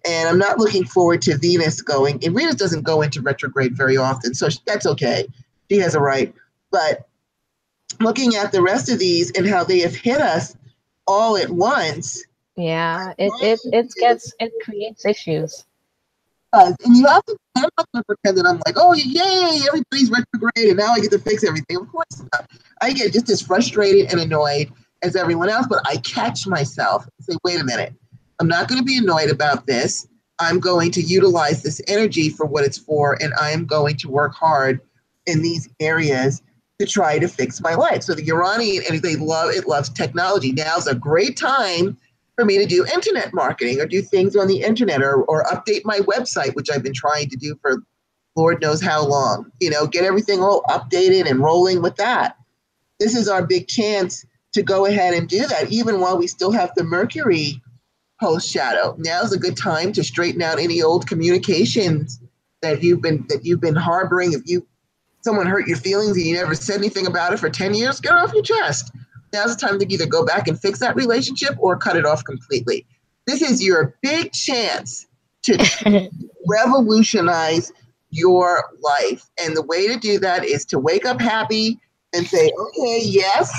S1: and I'm not looking forward to Venus going. And Venus doesn't go into retrograde very often, so that's okay. She has a right. But looking at the rest of these and how they have hit us all at once.
S2: Yeah, it creates issues.
S1: And you have to, I'm not going to pretend that I'm like, oh, yay, everybody's retrograde and now I get to fix everything. Of course not. I get just as frustrated and annoyed as everyone else, but I catch myself and say, wait a minute, I'm not going to be annoyed about this. I'm going to utilize this energy for what it's for, and I am going to work hard in these areas to try to fix my life. So the Uranian, and it loves technology. Now's a great time for me to do internet marketing or do things on the internet or update my website, which I've been trying to do for Lord knows how long. Get everything all updated and rolling with that. This is our big chance to go ahead and do that, even while we still have the Mercury post shadow. Now's a good time to straighten out any old communications that you've been harboring. If someone hurt your feelings and you never said anything about it for 10 years, get it off your chest. Now's the time to either go back and fix that relationship or cut it off completely. This is your big chance to revolutionize your life. And the way to do that is to wake up happy and say, okay, yes,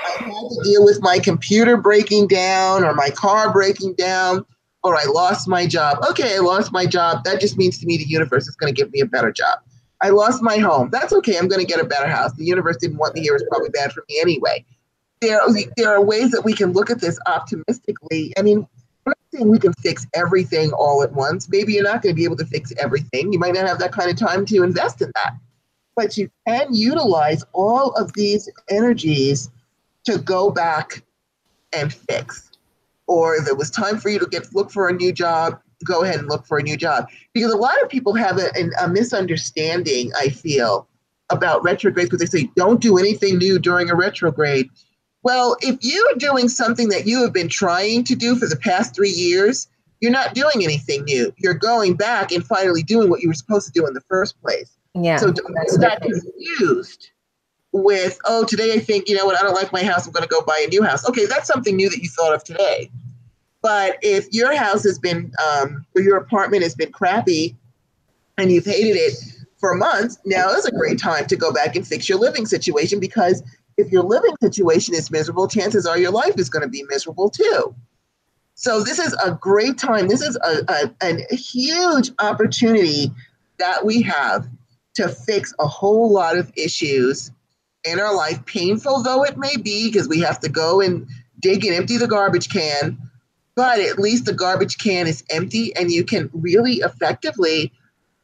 S1: I had to deal with my computer breaking down or my car breaking down, or I lost my job. Okay, I lost my job. That just means to me the universe is going to give me a better job. I lost my home. That's okay. I'm going to get a better house. The universe didn't want me here. It's probably bad for me anyway. There are ways that we can look at this optimistically. I mean, I'm not saying we can fix everything all at once. Maybe you're not going to be able to fix everything. You might not have that kind of time to invest in that. But you can utilize all of these energies to go back and fix. Or if it was time for you to look for a new job, go ahead and look for a new job. Because a lot of people have a misunderstanding, I feel, about retrogrades, because they say, don't do anything new during a retrograde. Well, if you're doing something that you have been trying to do for the past 3 years, you're not doing anything new. You're going back and finally doing what you were supposed to do in the first place.
S2: Yeah.
S1: So don't get that confused with, oh, today I think, you know what, I don't like my house, I'm going to go buy a new house. Okay, that's something new that you thought of today. But if your house has been, or your apartment has been crappy and you've hated it for months, now is a great time to go back and fix your living situation, because if your living situation is miserable, chances are your life is going to be miserable too. So this is a great time. This is a huge opportunity that we have to fix a whole lot of issues in our life, painful though it may be, because we have to go and dig and empty the garbage can. But at least the garbage can is empty and you can really effectively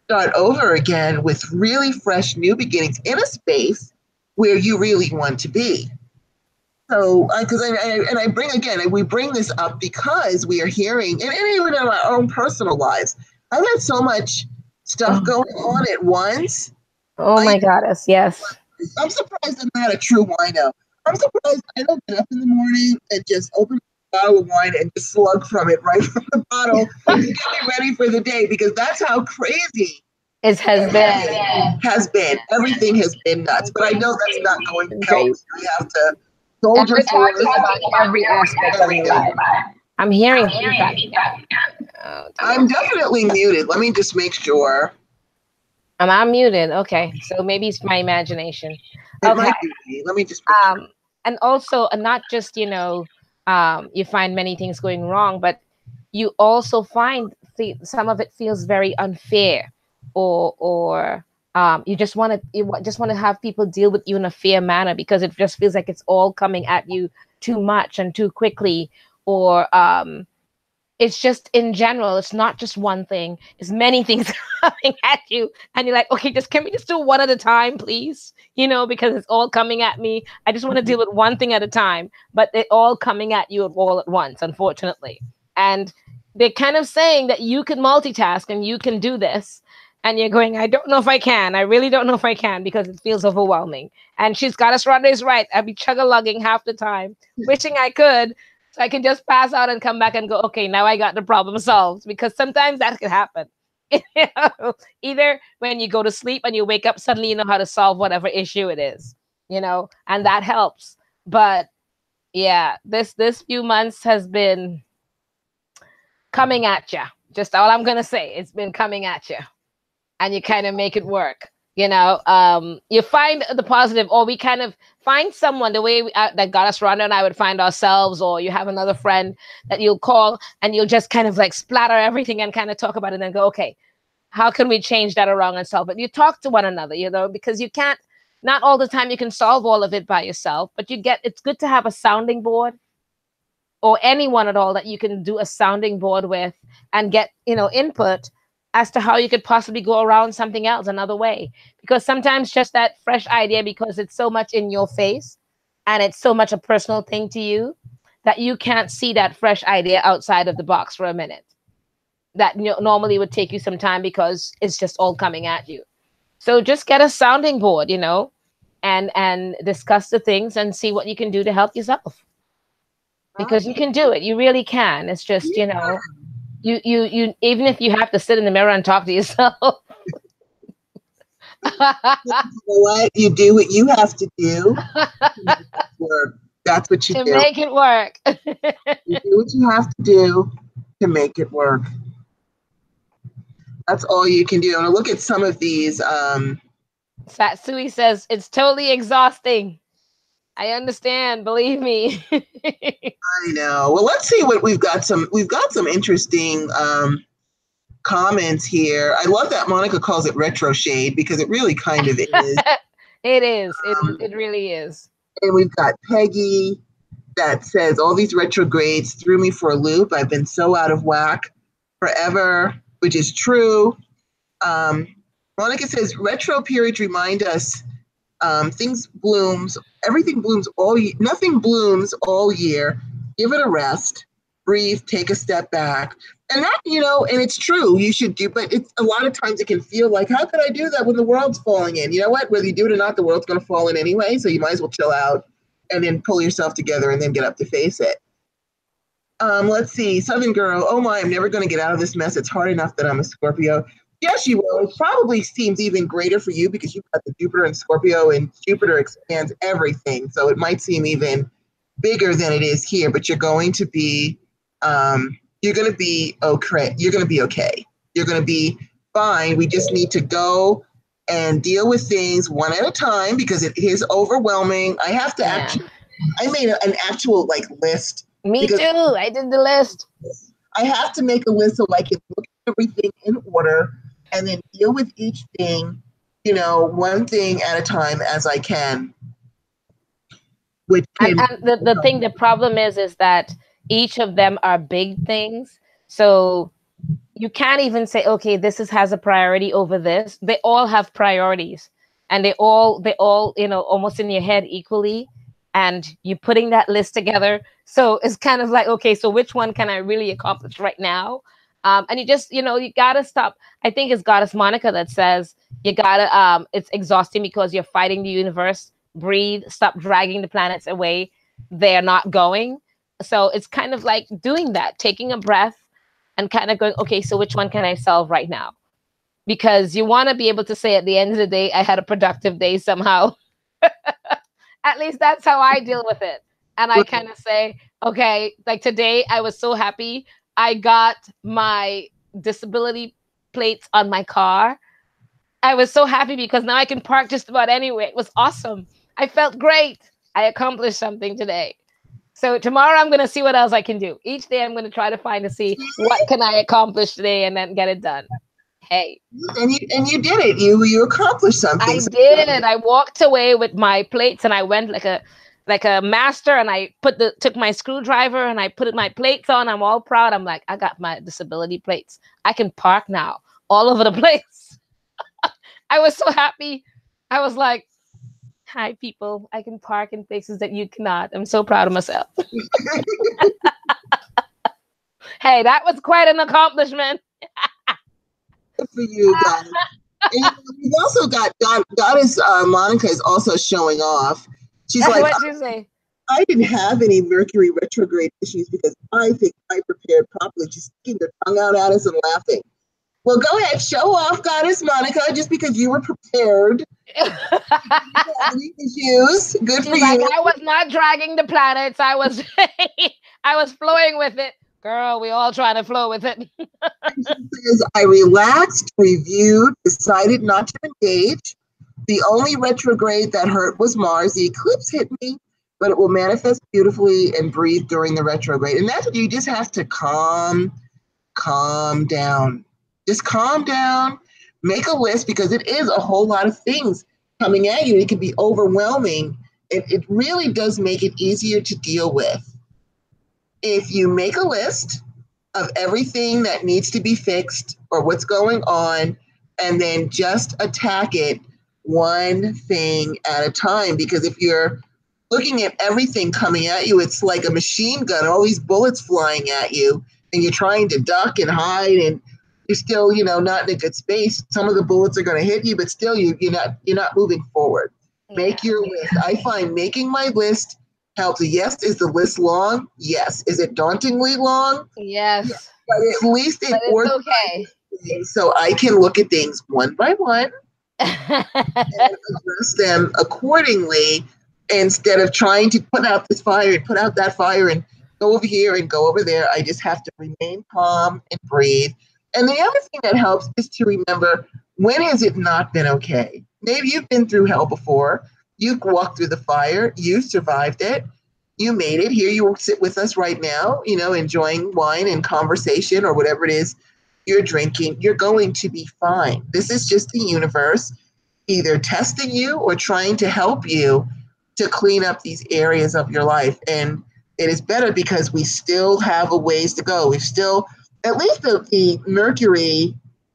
S1: start over again with really fresh new beginnings in a space where you really want to be. So, we bring this up because we are hearing, and even in our own personal lives, I've had so much stuff going on at once.
S2: Oh my goddess, yes.
S1: I'm surprised I'm not a true wino. I'm surprised I don't get up in the morning and just open a bottle of wine and just slug from it right from the bottle to get me ready for the day, because that's how crazy
S2: it has
S1: been. Everything has been nuts. But I know that's not going to help. We have to soldier through
S2: about every aspect of your life. I'm hearing feedback.
S1: I'm definitely muted. Let me just make sure.
S2: I'm muted. Okay, so maybe it's my imagination.
S1: It might be. Let me just.
S2: And also, not just you find many things going wrong, but you also find some of it feels very unfair, or you just want to have people deal with you in a fair manner, because it just feels like it's all coming at you too much and too quickly, or it's just in general, it's not just one thing, it's many things coming at you, and you're like, okay, can we just do one at a time, please? Because it's all coming at me. I just want to deal with one thing at a time, but they're all coming at you all at once, unfortunately. And they're kind of saying that you can multitask and you can do this. And you're going, I don't know if I can. I really don't know if I can, because it feels overwhelming. And she's got us, Rhonda is right. I'd be chug-a-lugging half the time, wishing I could, so I can just pass out and come back and go, okay, now I got the problem solved. Because sometimes that can happen. Either when you go to sleep and you wake up, suddenly you know how to solve whatever issue it is, and that helps. But yeah, this few months has been coming at you. Just all I'm going to say, it's been coming at you. And you kind of make it work. You find the positive, or we kind of find someone the way that got us, Rhonda and I would find ourselves, or you have another friend that you'll call and you'll just kind of like splatter everything and kind of talk about it and then go, okay, how can we change that around and solve it? You talk to one another, you know, because you can't, not all the time you can solve all of it by yourself, but it's good to have a sounding board, or anyone at all that you can do a sounding board with and get, you know, input as to how you could possibly go around something else another way. Because sometimes just that fresh idea, because it's so much in your face and it's so much a personal thing to you, that you can't see that fresh idea outside of the box for a minute. That normally would take you some time because it's just all coming at you. So just get a sounding board, you know, and discuss the things and see what you can do to help yourself. Because you can do it. You really can. It's just, you know, you even if you have to sit in the mirror and talk to yourself.
S1: You know what? You do what you have to do to make it work. That's what you
S2: to
S1: do.
S2: make it work.
S1: You do what you have to do to make it work. That's all you can do. And look at some of these.
S2: Satsui says it's totally exhausting. I understand. Believe me.
S1: I know. Well, let's see what we've got. We've got some interesting comments here. I love that Monica calls it retro shade, because it really kind of is.
S2: It is. It really is.
S1: And we've got Peggy that says, all these retrogrades threw me for a loop. I've been so out of whack forever, which is true. Monica says, retro periods remind us everything blooms all year. Nothing blooms all year. Give it a rest, breathe, take a step back. And that, you know, and it's true, you should do, but it's a lot of times it can feel like, how could I do that when the world's falling in? You know what? Whether you do it or not, the world's going to fall in anyway. So you might as well chill out and then pull yourself together and then get up to face it. Let's see. Southern Girl. Oh my, I'm never going to get out of this mess. It's hard enough that I'm a Scorpio. Yes, you will. It probably seems even greater for you because you've got the Jupiter and Scorpio, and Jupiter expands everything. So it might seem even bigger than it is here, but you're going to be okay. You're going to be okay. You're going to be fine. We just need to go and deal with things one at a time, because it is overwhelming. I have to I made an actual list.
S2: Me too. I did the list.
S1: I have to make a list so I can look at everything in order and then deal with each thing, you know, one thing at a time as I can.
S2: And the problem is that each of them are big things. So you can't even say, okay, has a priority over this. They all have priorities, and they all, you know, almost in your head equally. And you're putting that list together. So it's kind of like, okay, so which one can I really accomplish right now? And you just, you know, you got to stop. I think it's Goddess Monica that says you got to, it's exhausting because you're fighting the universe. Breathe, stop dragging the planets away. They're not going. So it's kind of like doing that, taking a breath and kind of going, okay, so which one can I solve right now? Because you want to be able to say at the end of the day, I had a productive day somehow. At least that's how I deal with it. And I kind of say, okay, like today I was so happy. I got my disability plates on my car. I was so happy because now I can park just about anywhere. It was awesome. I felt great. I accomplished something today. So tomorrow I'm going to see what else I can do. Each day I'm going to try to see what can I accomplish today and then get it done. Hey.
S1: And you did it. You accomplished something.
S2: I did. I walked away with my plates and I went like a master, and I took my screwdriver and I put my plates on. I'm all proud. I'm like, I got my disability plates. I can park now all over the place. I was so happy. I was like, hi people, I can park in places that you cannot. I'm so proud of myself. Hey, that was quite an accomplishment.
S1: Good for you guys. And we've also got Goddess Monica is also showing off. She's like,
S2: what'd you say?
S1: I didn't have any Mercury retrograde issues because I think I prepared properly. She's sticking her tongue out at us and laughing. Well, go ahead, show off, Goddess Monica, just because you were prepared. Issues. Good for you.
S2: I was not dragging the planets. I was flowing with it. Girl, we all trying to flow with it.
S1: She says, I relaxed, reviewed, decided not to engage. The only retrograde that hurt was Mars. The eclipse hit me, but it will manifest beautifully, and breathe during the retrograde. And that's what you just have to calm down. Just calm down, make a list, because it is a whole lot of things coming at you. It can be overwhelming. It really does make it easier to deal with. If you make a list of everything that needs to be fixed or what's going on, and then just attack it one thing at a time. Because if you're looking at everything coming at you, it's like a machine gun, all these bullets flying at you, and you're trying to duck and hide, and you're still, not in a good space. Some of the bullets are going to hit you, but still you're not moving forward. Make your list. I find making my list helps. Yes, is the list long? Yes. Is it dauntingly long?
S2: Yes.
S1: But at least
S2: it's okay.
S1: So I can look at things one by one and address them accordingly, instead of trying to put out this fire and put out that fire and go over here and go over there. I just have to remain calm and breathe. And the other thing that helps is to remember, when has it not been okay? Maybe you've been through hell before. You've walked through the fire. You survived it. You made it. Here you sit with us right now, enjoying wine and conversation or whatever it is you're drinking. You're going to be fine. This is just the universe either testing you or trying to help you to clean up these areas of your life. And it is better because we still have a ways to go. We still, at least the Mercury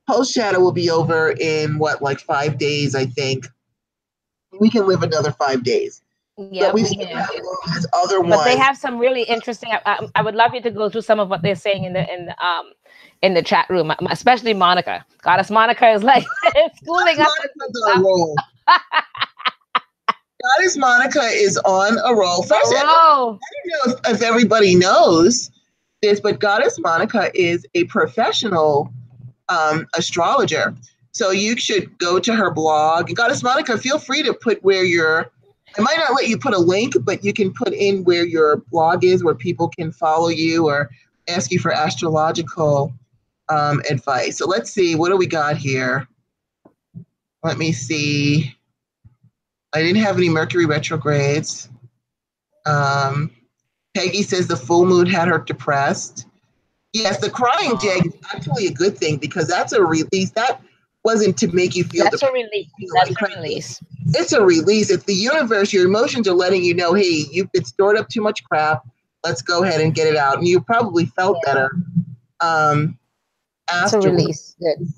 S1: post shadow will be over in like 5 days, I think. We can live another 5 days.
S2: Yeah,
S1: but we still have all these other ones.
S2: But they have some really interesting. I would love you to go through some of what they're saying in the chat room, especially Monica. Goddess Monica is like schooling up.
S1: Goddess Monica is on a roll. First,
S2: I
S1: don't know if everybody knows this, but Goddess Monica is a professional astrologer. So you should go to her blog. Goddess Monica, feel free to put I might not let you put a link, but you can put in where your blog is, where people can follow you or ask you for astrological advice. So let's see, what do we got here? Let me see. I didn't have any Mercury retrogrades. Peggy says the full moon had her depressed. Yes, the crying jag is actually a good thing, because that's a release. That wasn't to make you feel.
S2: That's a release. That's a release.
S1: It's a release. It's the universe. Your emotions are letting you know, hey, you've been stored up too much crap. Let's go ahead and get it out. And you probably felt better.
S2: It's a release. Good.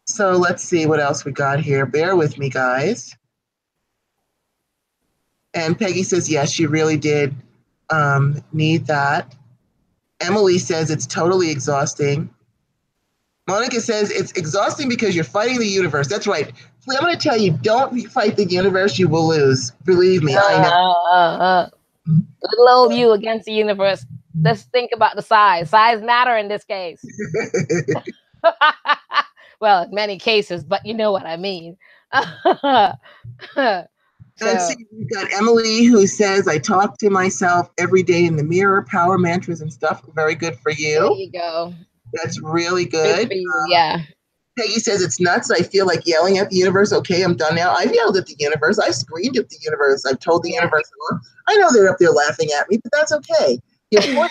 S1: So let's see what else we got here. Bear with me, guys. And Peggy says, yes, she really did need that. Emily says it's totally exhausting. Monica says it's exhausting because you're fighting the universe. That's right. I'm going to tell you, don't fight the universe. You will lose. Believe me, I know.
S2: Little old you against the universe. Let's think about the size. Size matter in this case. Well, in many cases, but you know what I mean.
S1: Let's see, we've got Emily, who says, I talk to myself every day in the mirror, power mantras and stuff. Very good for you.
S2: There you go.
S1: That's really good.
S2: For you, yeah.
S1: Peggy says, it's nuts. I feel like yelling at the universe. Okay, I'm done now. I've yelled at the universe. I've screamed at the universe. I've told the universe, I know they're up there laughing at me, but that's okay. I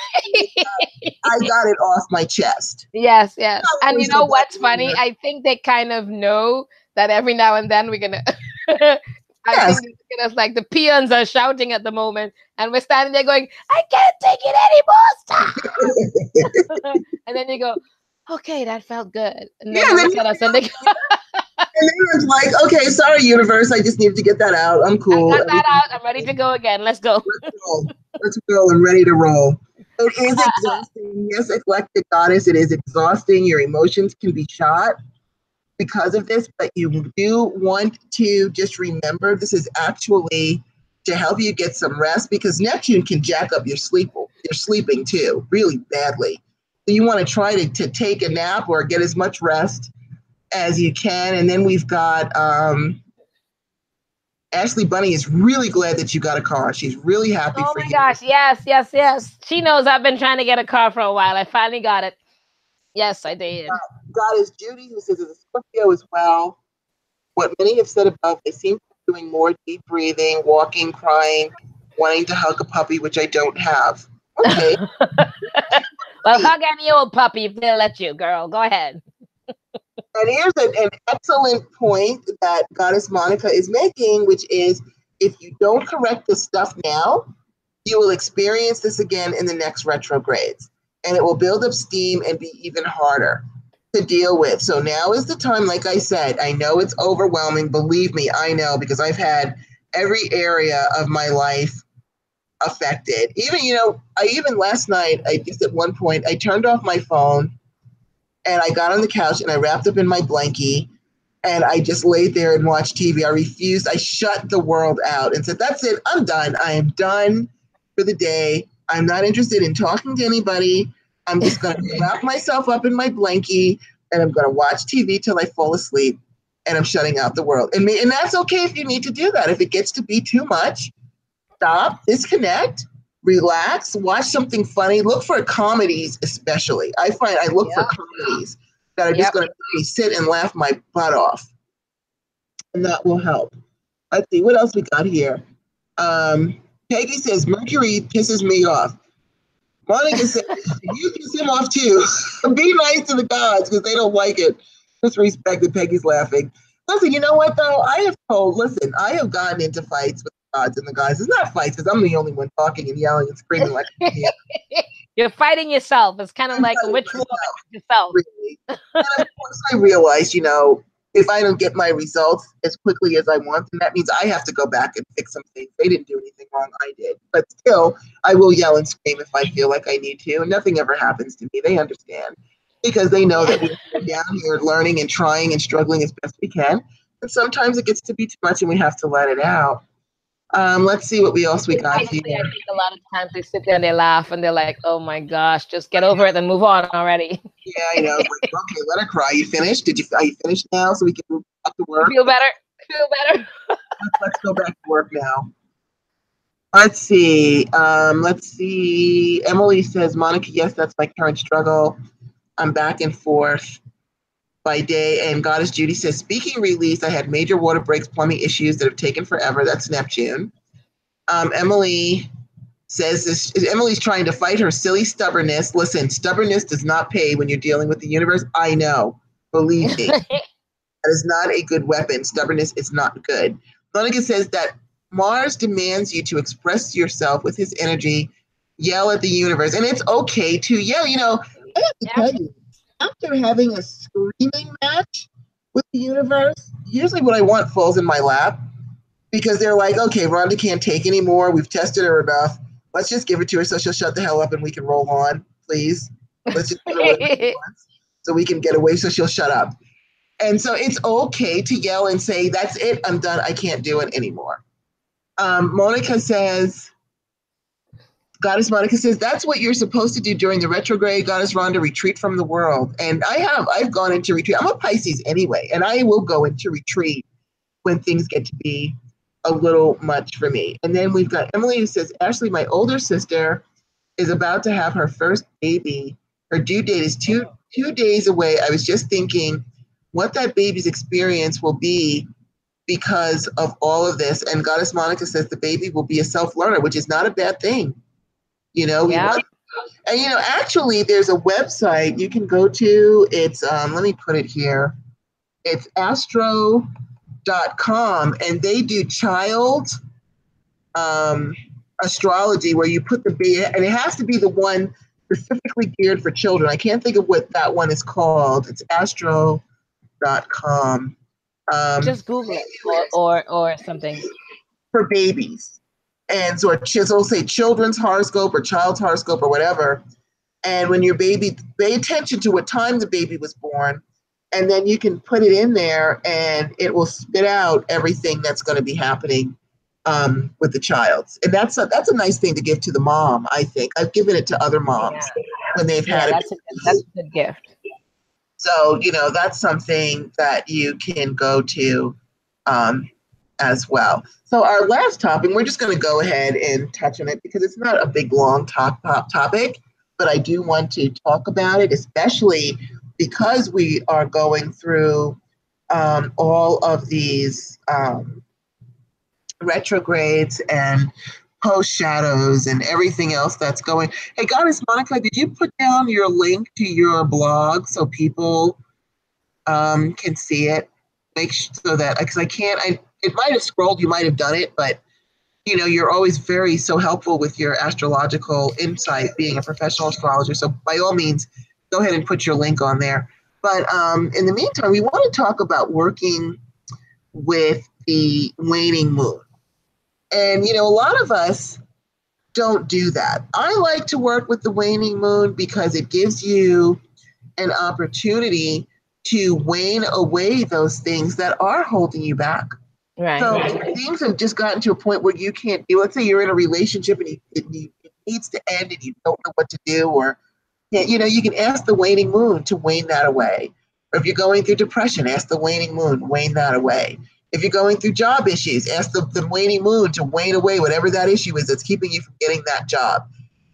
S1: got it off my chest.
S2: Yes. And you know what's funny? I think they kind of know that every now and then we're going to... I think it's like the peons are shouting at the moment, and we're standing there going, I can't take it anymore, stop! And then you go, okay, that felt good. And then they look at us and they go,
S1: and then it's like, okay, sorry, universe, I just needed to get that out. I'm cool.
S2: I got that out. I'm ready to go again. Let's go.
S1: Let's go. I'm ready to roll. It is exhausting. Yes, eclectic goddess, it is exhausting. Your emotions can be shot because of this, but you do want to just remember this is actually to help you get some rest, because Neptune can jack up your sleeping too, really badly. So you want to try to take a nap or get as much rest as you can. And then we've got Ashley Bunny is really glad that you got a car. She's really happy for you.
S2: Oh my gosh, yes. She knows I've been trying to get a car for a while. I finally got it. Yes, I did.
S1: Goddess Judy, who says it's a Scorpio as well. What many have said above, they seem to be doing more deep breathing, walking, crying, wanting to hug a puppy, which I don't have. Okay.
S2: Well, hug any old puppy if they'll let you, girl. Go ahead.
S1: And here's an excellent point that Goddess Monica is making, which is if you don't correct this stuff now, you will experience this again in the next retrogrades. And it will build up steam and be even harder to deal with. So now is the time, like I said, I know it's overwhelming. Believe me, I know, because I've had every area of my life affected. Even last night, I just at one point, I turned off my phone and I got on the couch and I wrapped up in my blankie and I just laid there and watched TV. I refused. I shut the world out and said, that's it. I'm done. I am done for the day. I'm not interested in talking to anybody. I'm just going to wrap myself up in my blankie and I'm going to watch TV till I fall asleep and I'm shutting out the world. And that's okay if you need to do that. If it gets to be too much, stop, disconnect, relax, watch something funny. Look for comedies, especially. I find I look for comedies that are just going to make me sit and laugh my butt off. And that will help. Let's see, what else we got here? Peggy says, Mercury pisses me off. Monica says, you piss him off too. Be nice to the gods because they don't like it. Disrespected. Peggy's laughing. Listen, you know what though? I have gotten into fights with the gods and the guys. It's not fights because I'm the only one talking and yelling and screaming like
S2: You're fighting yourself. It's kind of like a witch war with yourself.
S1: Really. And of course I realize, if I don't get my results as quickly as I want, then that means I have to go back and fix some things. They didn't do anything wrong. I did. But still, I will yell and scream if I feel like I need to. And nothing ever happens to me. They understand because they know that we're down here learning and trying and struggling as best we can. And sometimes it gets to be too much and we have to let it out. Let's see what else we got here.
S2: I think a lot of times they sit there and they laugh and they're like, oh my gosh, just get over it and move on already.
S1: Yeah, I know. It's like, okay, let her cry. You finished? Are you finished now so we can move back to work?
S2: Feel better? Feel better?
S1: Let's go back to work now. Let's see. Emily says, Monica, yes, that's my current struggle. I'm back and forth by day. And Goddess Judy says, speaking release, I had major water breaks, plumbing issues that have taken forever. That's Neptune. Emily says this. Emily's trying to fight her silly stubbornness. Listen, stubbornness does not pay when you're dealing with the universe. I know. Believe me. That is not a good weapon. Stubbornness is not good. Monica says that Mars demands you to express yourself with his energy, yell at the universe. And it's okay to yell. I have to tell you, after having a screaming match with the universe, usually what I want falls in my lap because they're like, okay, Rhonda can't take anymore. We've tested her enough. Let's just give it to her so she'll shut the hell up and we can roll on, please. Let's just give her what she wants so we can get away so she'll shut up. And so it's okay to yell and say, that's it, I'm done, I can't do it anymore. Monica says, Goddess Monica says, that's what you're supposed to do during the retrograde. Goddess Rhonda, retreat from the world. And I've gone into retreat. I'm a Pisces anyway, and I will go into retreat when things get to be a little much for me. And then we've got Emily who says, Ashley, my older sister is about to have her first baby. Her due date is two days away. I was just thinking what that baby's experience will be because of all of this. And Goddess Monica says the baby will be a self-learner, which is not a bad thing. Actually, there's a website you can go to. It's, let me put it here. It's astro.com, and they do child astrology where you put the baby, and it has to be the one specifically geared for children. I can't think of what that one is called. It's astro.com.
S2: Just Google it or something.
S1: For babies. And so it'll say children's horoscope or child's horoscope or whatever. And when your baby, pay attention to what time the baby was born, and then you can put it in there and it will spit out everything that's going to be happening with the child. And that's a nice thing to give to the mom, I think. I've given it to other moms when they've had it.
S2: That's a good gift.
S1: So, that's something that you can go to as well. So our last topic, we're just going to go ahead and touch on it because it's not a big, long topic, but I do want to talk about it, especially because we are going through all of these retrogrades and post shadows and everything else that's going. Hey, Goddess Monica, did you put down your link to your blog so people can see it? So that, because I can't, it might have scrolled, you might have done it, but you're always so helpful with your astrological insight, being a professional astrologer. So by all means, go ahead and put your link on there. But in the meantime, we want to talk about working with the waning moon. And, a lot of us don't do that. I like to work with the waning moon because it gives you an opportunity to wane away those things that are holding you back.
S2: Right.
S1: So if things have just gotten to a point where you can't do, let's say you're in a relationship and it needs to end and you don't know what to do, or, you can ask the waning moon to wane that away. Or if you're going through depression, ask the waning moon, wane that away. If you're going through job issues, ask the waning moon to wane away whatever that issue is that's keeping you from getting that job.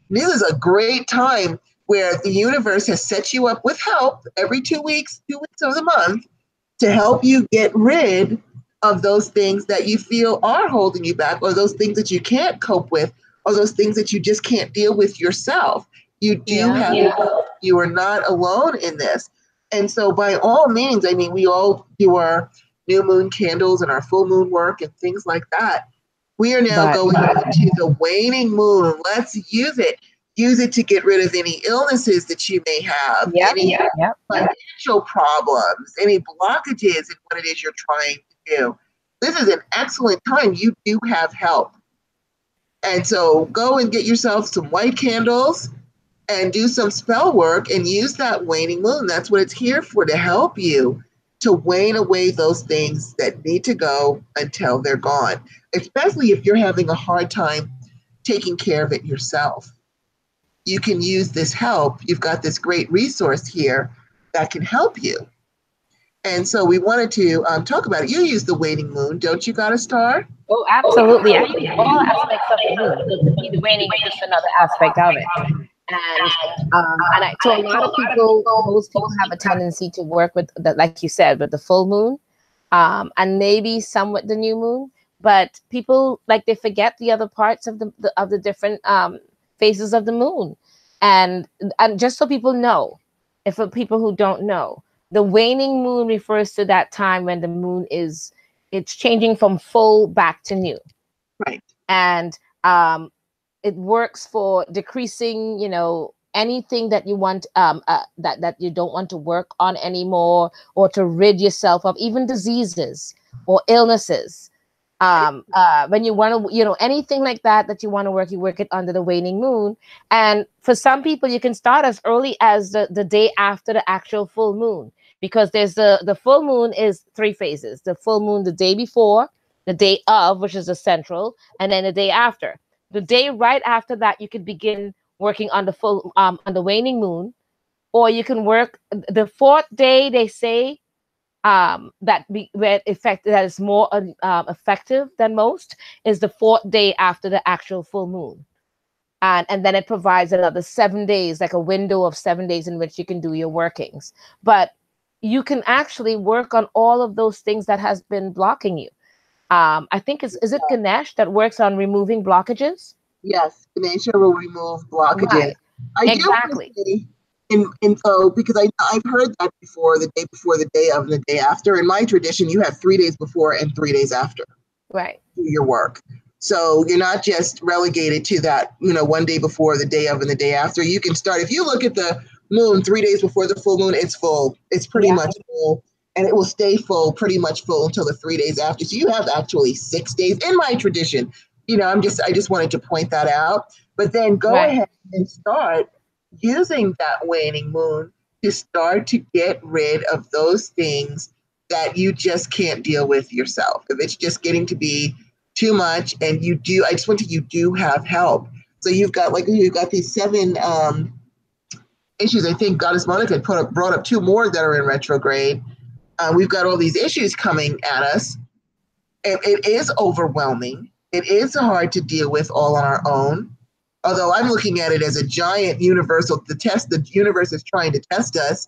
S1: And this is a great time where the universe has set you up with help every 2 weeks of the month, to help you get rid of those things that you feel are holding you back, or those things that you can't cope with, or those things that you just can't deal with yourself. You do have help. You are not alone in this. And so by all means, I mean, we all do our new moon candles and our full moon work and things like that. We are now going into the waning moon. Let's use it. Use it to get rid of any illnesses that you may have, any financial problems, any blockages in what it is you're trying to do. This is an excellent time. You do have help. And so go and get yourself some white candles and do some spell work and use that waning moon. That's what it's here for, to help you to wane away those things that need to go until they're gone, especially if you're having a hard time taking care of it yourself. You can use this help. You've got this great resource here that can help you. And so we wanted to talk about it. You use the waning moon, don't you, Goddess Starr?
S2: Oh, absolutely. I use all aspects of the moon. The waning is just another aspect of it. So a lot of people, most people have a tendency to work with, like you said, with the full moon, and maybe some with the new moon. But people, like, they forget the other parts of the different phases of the moon. And just so people know, if for people who don't know, the waning moon refers to that time when the moon it's changing from full back to new.
S1: Right.
S2: And it works for decreasing, anything that you want, that you don't want to work on anymore, or to rid yourself of even diseases or illnesses. When you want to, anything like that you want to work, you work it under the waning moon. And for some people, you can start as early as the day after the actual full moon, because there's the full moon is 3 phases: the full moon the day before, the day of, which is the central, and then the day after. The day right after that, you could begin working on the full on the waning moon, or you can work the 4th day. They say that is more effective than most is the 4th day after the actual full moon, and then it provides another 7 days, like a window of 7 days in which you can do your workings. But you can actually work on all of those things that has been blocking you. I think is it Ganesh that works on removing blockages?
S1: Yes, Ganesha will remove blockages.
S2: Right. Exactly.
S1: And so, because I've heard that before, the day of, and the day after. In my tradition, you have 3 days before and 3 days after.
S2: Right.
S1: Do your work. So you're not just relegated to that, 1 day before, the day of, and the day after. You can start, if you look at the moon 3 days before the full moon, it's full. It's pretty much full. And it will stay full, pretty much full, until the 3 days after. So you have actually 6 days in my tradition. I just wanted to point that out. But then go ahead and start using that waning moon to start to get rid of those these that you just can't deal with yourself. If it's just getting to be too much, and you do have help. So you've got these 7 issues. I think Goddess Monica brought up 2 more that are in retrograde. We've got all these issues coming at us. It is overwhelming. It is hard to deal with all on our own. Although I'm looking at it as a giant universal, the universe is trying to test us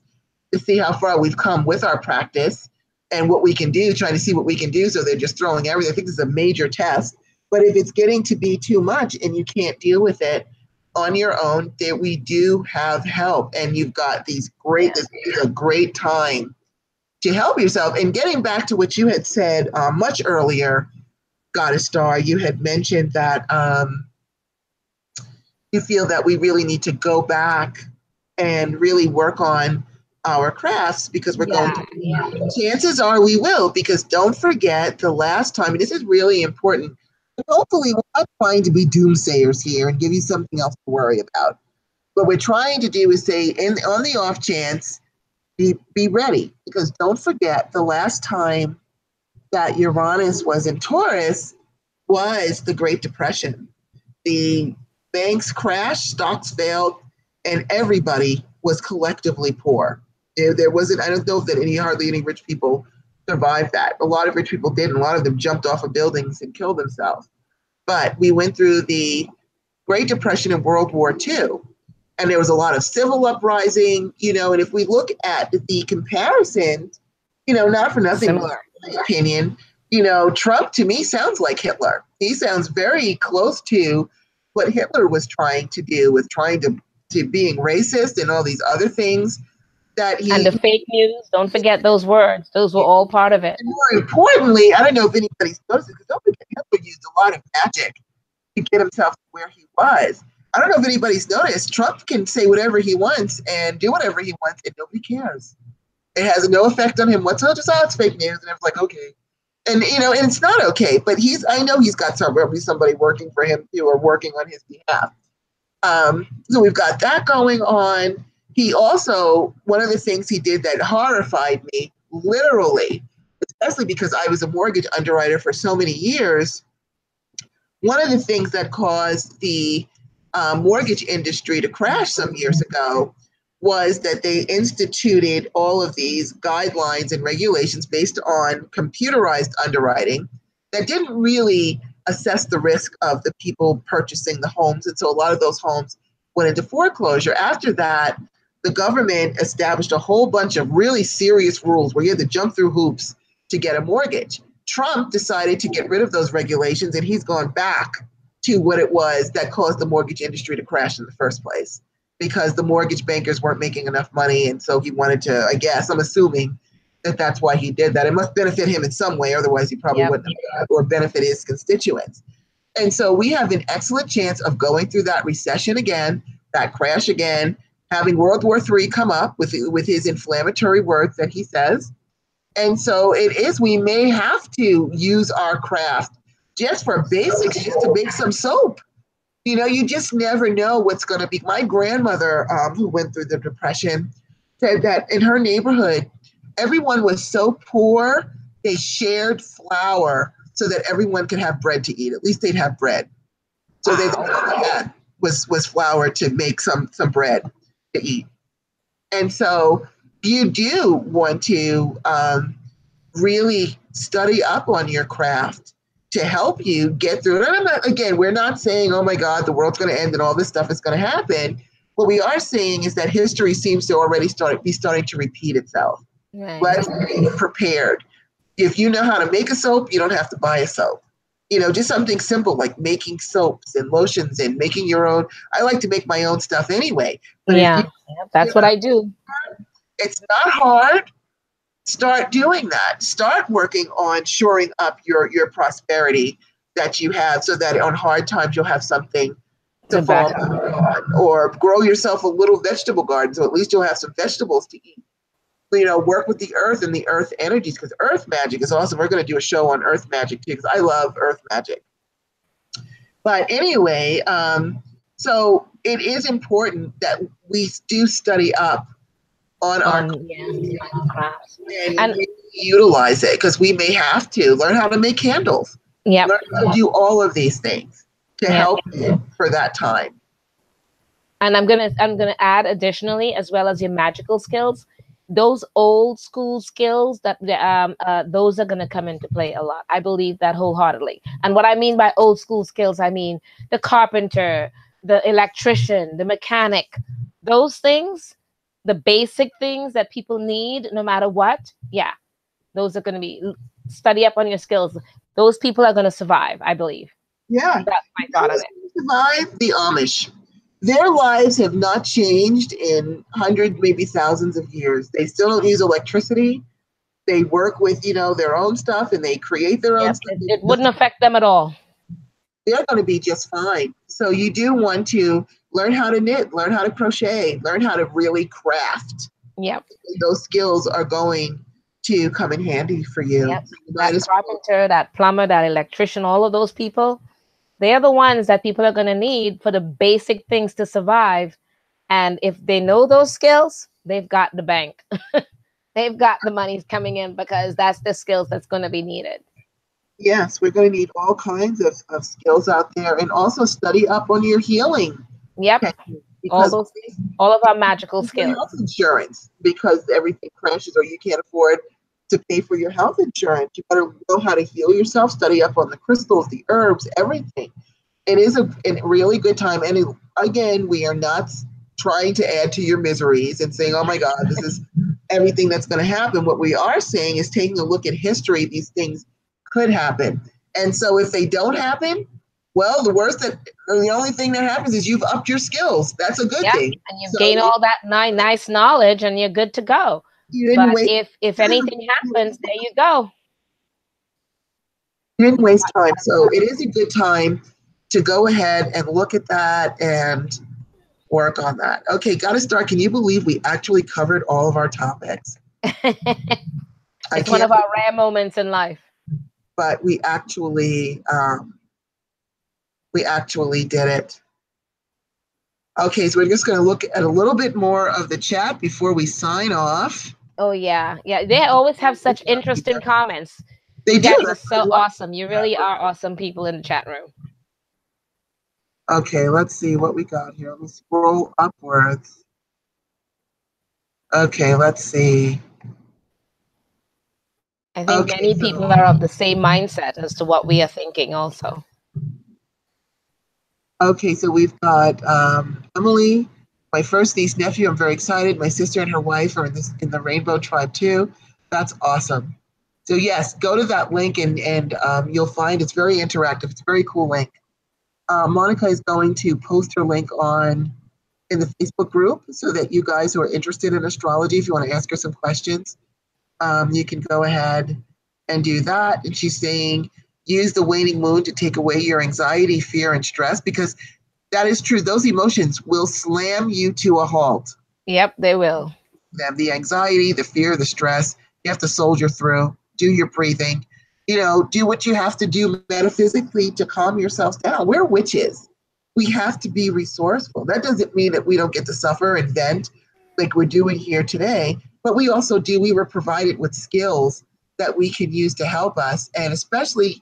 S1: to see how far we've come with our practice and what we can do, trying to see what we can do. So they're just throwing everything. I think this is a major test. But if it's getting to be too much and you can't deal with it on your own, there we do have help. And you've got these great, this is a great time to help yourself. And getting back to what you had said much earlier, Goddess Starr, you had mentioned that you feel that we really need to go back and really work on our crafts because we're going to, chances are we will, because don't forget the last time, and this is really important, hopefully we're not trying to be doomsayers here and give you something else to worry about. What we're trying to do is say, on the off chance, be ready, because don't forget the last time that Uranus was in Taurus was the Great Depression. The banks crashed, stocks failed, and everybody was collectively poor. There wasn't, I don't know that hardly any rich people survived that. A lot of rich people did, and a lot of them jumped off of buildings and killed themselves. But we went through the Great Depression and World War II, and there was a lot of civil uprising, and if we look at the comparison, not for nothing,
S2: Similar.
S1: in my opinion, Trump to me sounds like Hitler. He sounds very close to what Hitler was trying to do, with trying to being racist and all these other things that he.
S2: And the fake news, don't forget those words. Those were all part of it.
S1: And more importantly, I don't know if anybody's noticed, because don't forget Hitler used a lot of magic to get himself to where he was. I don't know if anybody's noticed, Trump can say whatever he wants and do whatever he wants, and nobody cares. It has no effect on him whatsoever. Just, it's fake news, and it's like, okay. And, and it's not okay, but I know he's got somebody working for him too, or working on his behalf. So we've got that going on. He also, one of the things he did that horrified me, literally, especially because I was a mortgage underwriter for so many years, one of the things that caused the mortgage industry to crash some years ago was that they instituted all of these guidelines and regulations based on computerized underwriting that didn't really assess the risk of the people purchasing the homes. And so a lot of those homes went into foreclosure. After that, the government established a whole bunch of really serious rules where you had to jump through hoops to get a mortgage. Trump decided to get rid of those regulations, and he's gone back to what it was that caused the mortgage industry to crash in the first place, because the mortgage bankers weren't making enough money. And so he wanted to, I guess, I'm assuming that that's why he did that. It must benefit him in some way. Otherwise, he probably wouldn't have, or benefit his constituents. And so we have an excellent chance of going through that recession again, that crash again, having World War III come up with his inflammatory words that he says. And so we may have to use our craft just for basics, just to make some soap. You just never know what's going to be. My grandmother, who went through the Depression, said that in her neighborhood, everyone was so poor, they shared flour so that everyone could have bread to eat. At least they'd have bread. So they had was flour to make some bread to eat. And so you do want to really study up on your craft to help you get through it. We're not saying, oh my God, the world's going to end and all this stuff is going to happen. What we are saying is that history seems to already be starting to repeat itself. Right. Let's be prepared. If you know how to make a soap, you don't have to buy a soap. Just something simple like making soaps and lotions and making your own. I like to make my own stuff anyway. But
S2: that's what I do.
S1: It's not hard. Start doing that. Start working on shoring up your prosperity that you have, so that on hard times you'll have something to fall on. Or grow yourself a little vegetable garden, so at least you'll have some vegetables to eat. Work with the earth and the earth energies, because earth magic is awesome. We're going to do a show on earth magic too, because I love earth magic. But anyway, so it is important that we do study up on our crafts and utilize it, because we may have to learn how to make candles. Learn how to do all of these things to help you for that time.
S2: And I'm gonna add additionally, as well as your magical skills, those old school skills that those are going to come into play a lot. I believe that wholeheartedly. And what I mean by old school skills, I mean the carpenter, the electrician, the mechanic, those things, the basic things that people need no matter what. Yeah, those are going to be, study up on your skills. Those people are going to survive, I believe.
S1: Yeah.
S2: That's my
S1: You know
S2: thought on
S1: who's
S2: it.
S1: going to survive? The Amish. Their lives have not changed in hundreds, maybe thousands of years. They still don't use electricity. They work with, their own stuff and they create their own
S2: Yep,
S1: stuff.
S2: it wouldn't affect them at all.
S1: They're going to be just fine. So you do want to learn how to knit, learn how to crochet, learn how to really craft.
S2: Yep.
S1: Those skills are going to come in handy for you.
S2: Yep. That carpenter, that plumber, that electrician, all of those people, they're the ones that people are going to need for the basic things to survive. And if they know those skills, they've got the bank. They've got the money coming in because that's the skills that's going to be needed.
S1: Yes, we're going to need all kinds of skills out there, and also study up on your healing.
S2: Yep.
S1: Because
S2: all of our magical skills.
S1: Health insurance, because everything crashes or you can't afford to pay for your health insurance. You better know how to heal yourself, study up on the crystals, the herbs, everything. It is a really good time. And again, we are not trying to add to your miseries and saying, oh my God, this is everything that's going to happen. What we are saying is taking a look at history. These things could happen. And so if they don't happen, well, the only thing that happens is you've upped your skills. That's a good thing.
S2: And you gain all that nice knowledge and you're good to go. But if anything happens, there you go.
S1: You didn't waste time. So it is a good time to go ahead and look at that and work on that. Okay, Goddess Starr, can you believe we actually covered all of our topics?
S2: It's one of our rare moments in life.
S1: But we actually did it. Okay, so we're just going to look at a little bit more of the chat before we sign off.
S2: Oh, yeah. Yeah, they always have such interesting comments.
S1: You
S2: guys are so awesome. You really are awesome people in the chat room.
S1: Okay, let's see what we got here. Let me scroll upwards. Okay, let's see.
S2: I think many people are of the same mindset as to what we are thinking also.
S1: Okay, so we've got Emily, my first niece nephew. I'm very excited. My sister and her wife are in the Rainbow Tribe too. That's awesome. So yes, go to that link and you'll find it's very interactive. It's a very cool link. Monica is going to post her link in the Facebook group so that you guys who are interested in astrology, if you want to ask her some questions, you can go ahead and do that. And she's saying, use the waning moon to take away your anxiety, fear, and stress, because that is true. Those emotions will slam you to a halt.
S2: Yep, they will.
S1: The anxiety, the fear, the stress, you have to soldier through, do your breathing, do what you have to do metaphysically to calm yourselves down. We're witches. We have to be resourceful. That doesn't mean that we don't get to suffer and vent like we're doing here today, but we also do. We were provided with skills that we can use to help us. And especially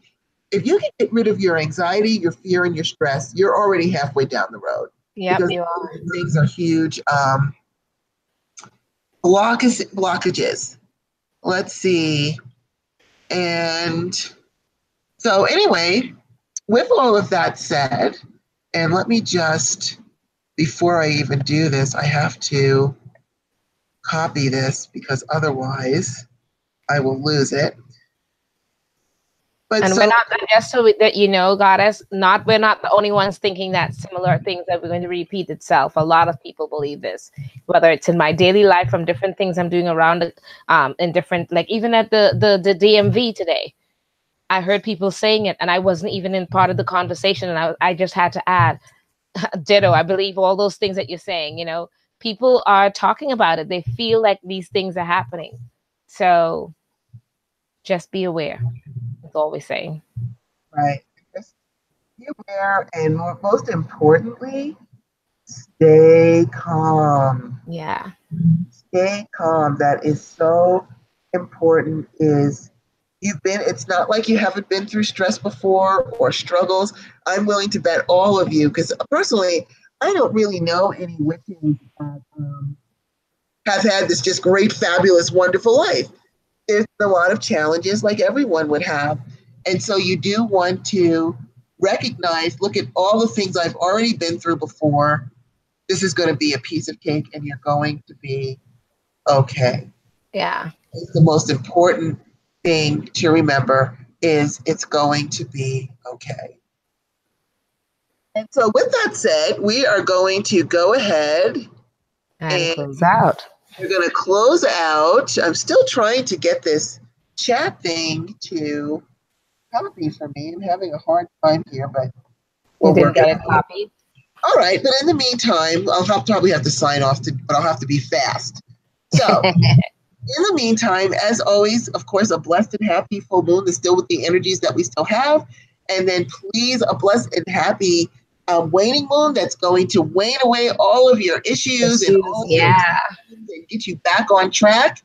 S1: if you can get rid of your anxiety, your fear, and your stress, you're already halfway down the road.
S2: Yep, you are.
S1: Things are huge blockages. Let's see. And so anyway, with all of that said, and let me just, before I even do this, I have to copy this because otherwise I will lose it.
S2: But we're not, just so that you know, Goddess, we're not the only ones thinking that similar things are going to repeat itself. A lot of people believe this, whether it's in my daily life from different things I'm doing around in different, like even at the DMV today, I heard people saying it and I wasn't even in part of the conversation. And I just had to add, ditto, I believe all those things that you're saying, people are talking about it. They feel like these things are happening. So just be aware. That's all we're saying.
S1: Right. Just be aware, and most importantly, stay calm.
S2: Yeah.
S1: Stay calm. That is so important. It's not like you haven't been through stress before or struggles. I'm willing to bet all of you, because personally, I don't really know any witches that have had this just great, fabulous, wonderful life. There's a lot of challenges like everyone would have. And so you do want to recognize, look at all the things I've already been through before. This is going to be a piece of cake and you're going to be okay.
S2: Yeah.
S1: It's the most important thing to remember is it's going to be okay. And so with that said, we are going to go ahead
S2: And close out.
S1: we're going to close out. I'm still trying to get this chat thing to copy for me. I'm having a hard time here, but
S2: You
S1: we'll
S2: didn't
S1: work
S2: get
S1: it
S2: it
S1: out.
S2: copied?
S1: All right, but in the meantime, probably have to sign off, but I'll have to be fast. So in the meantime, as always, of course, a blessed and happy full moon is still with the energies that we still have. And then please, a blessed and happy waning moon that's going to wane away all of your issues and all of your problems and get you back on track.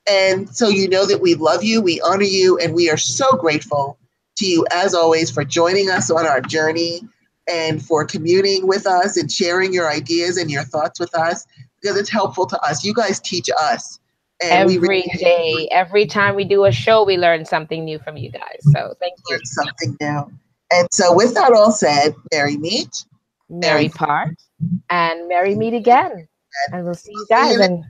S1: And so you know that we love you, we honor you, and we are so grateful to you, as always, for joining us on our journey and for communing with us and sharing your ideas and your thoughts with us, because it's helpful to us. You guys teach us. And
S2: Every day, every time we do a show, we learn something new from you guys. So thank you.
S1: learn something new. And so with that all said, merry meet.
S2: Merry part and merry meet again. And we'll see you guys. And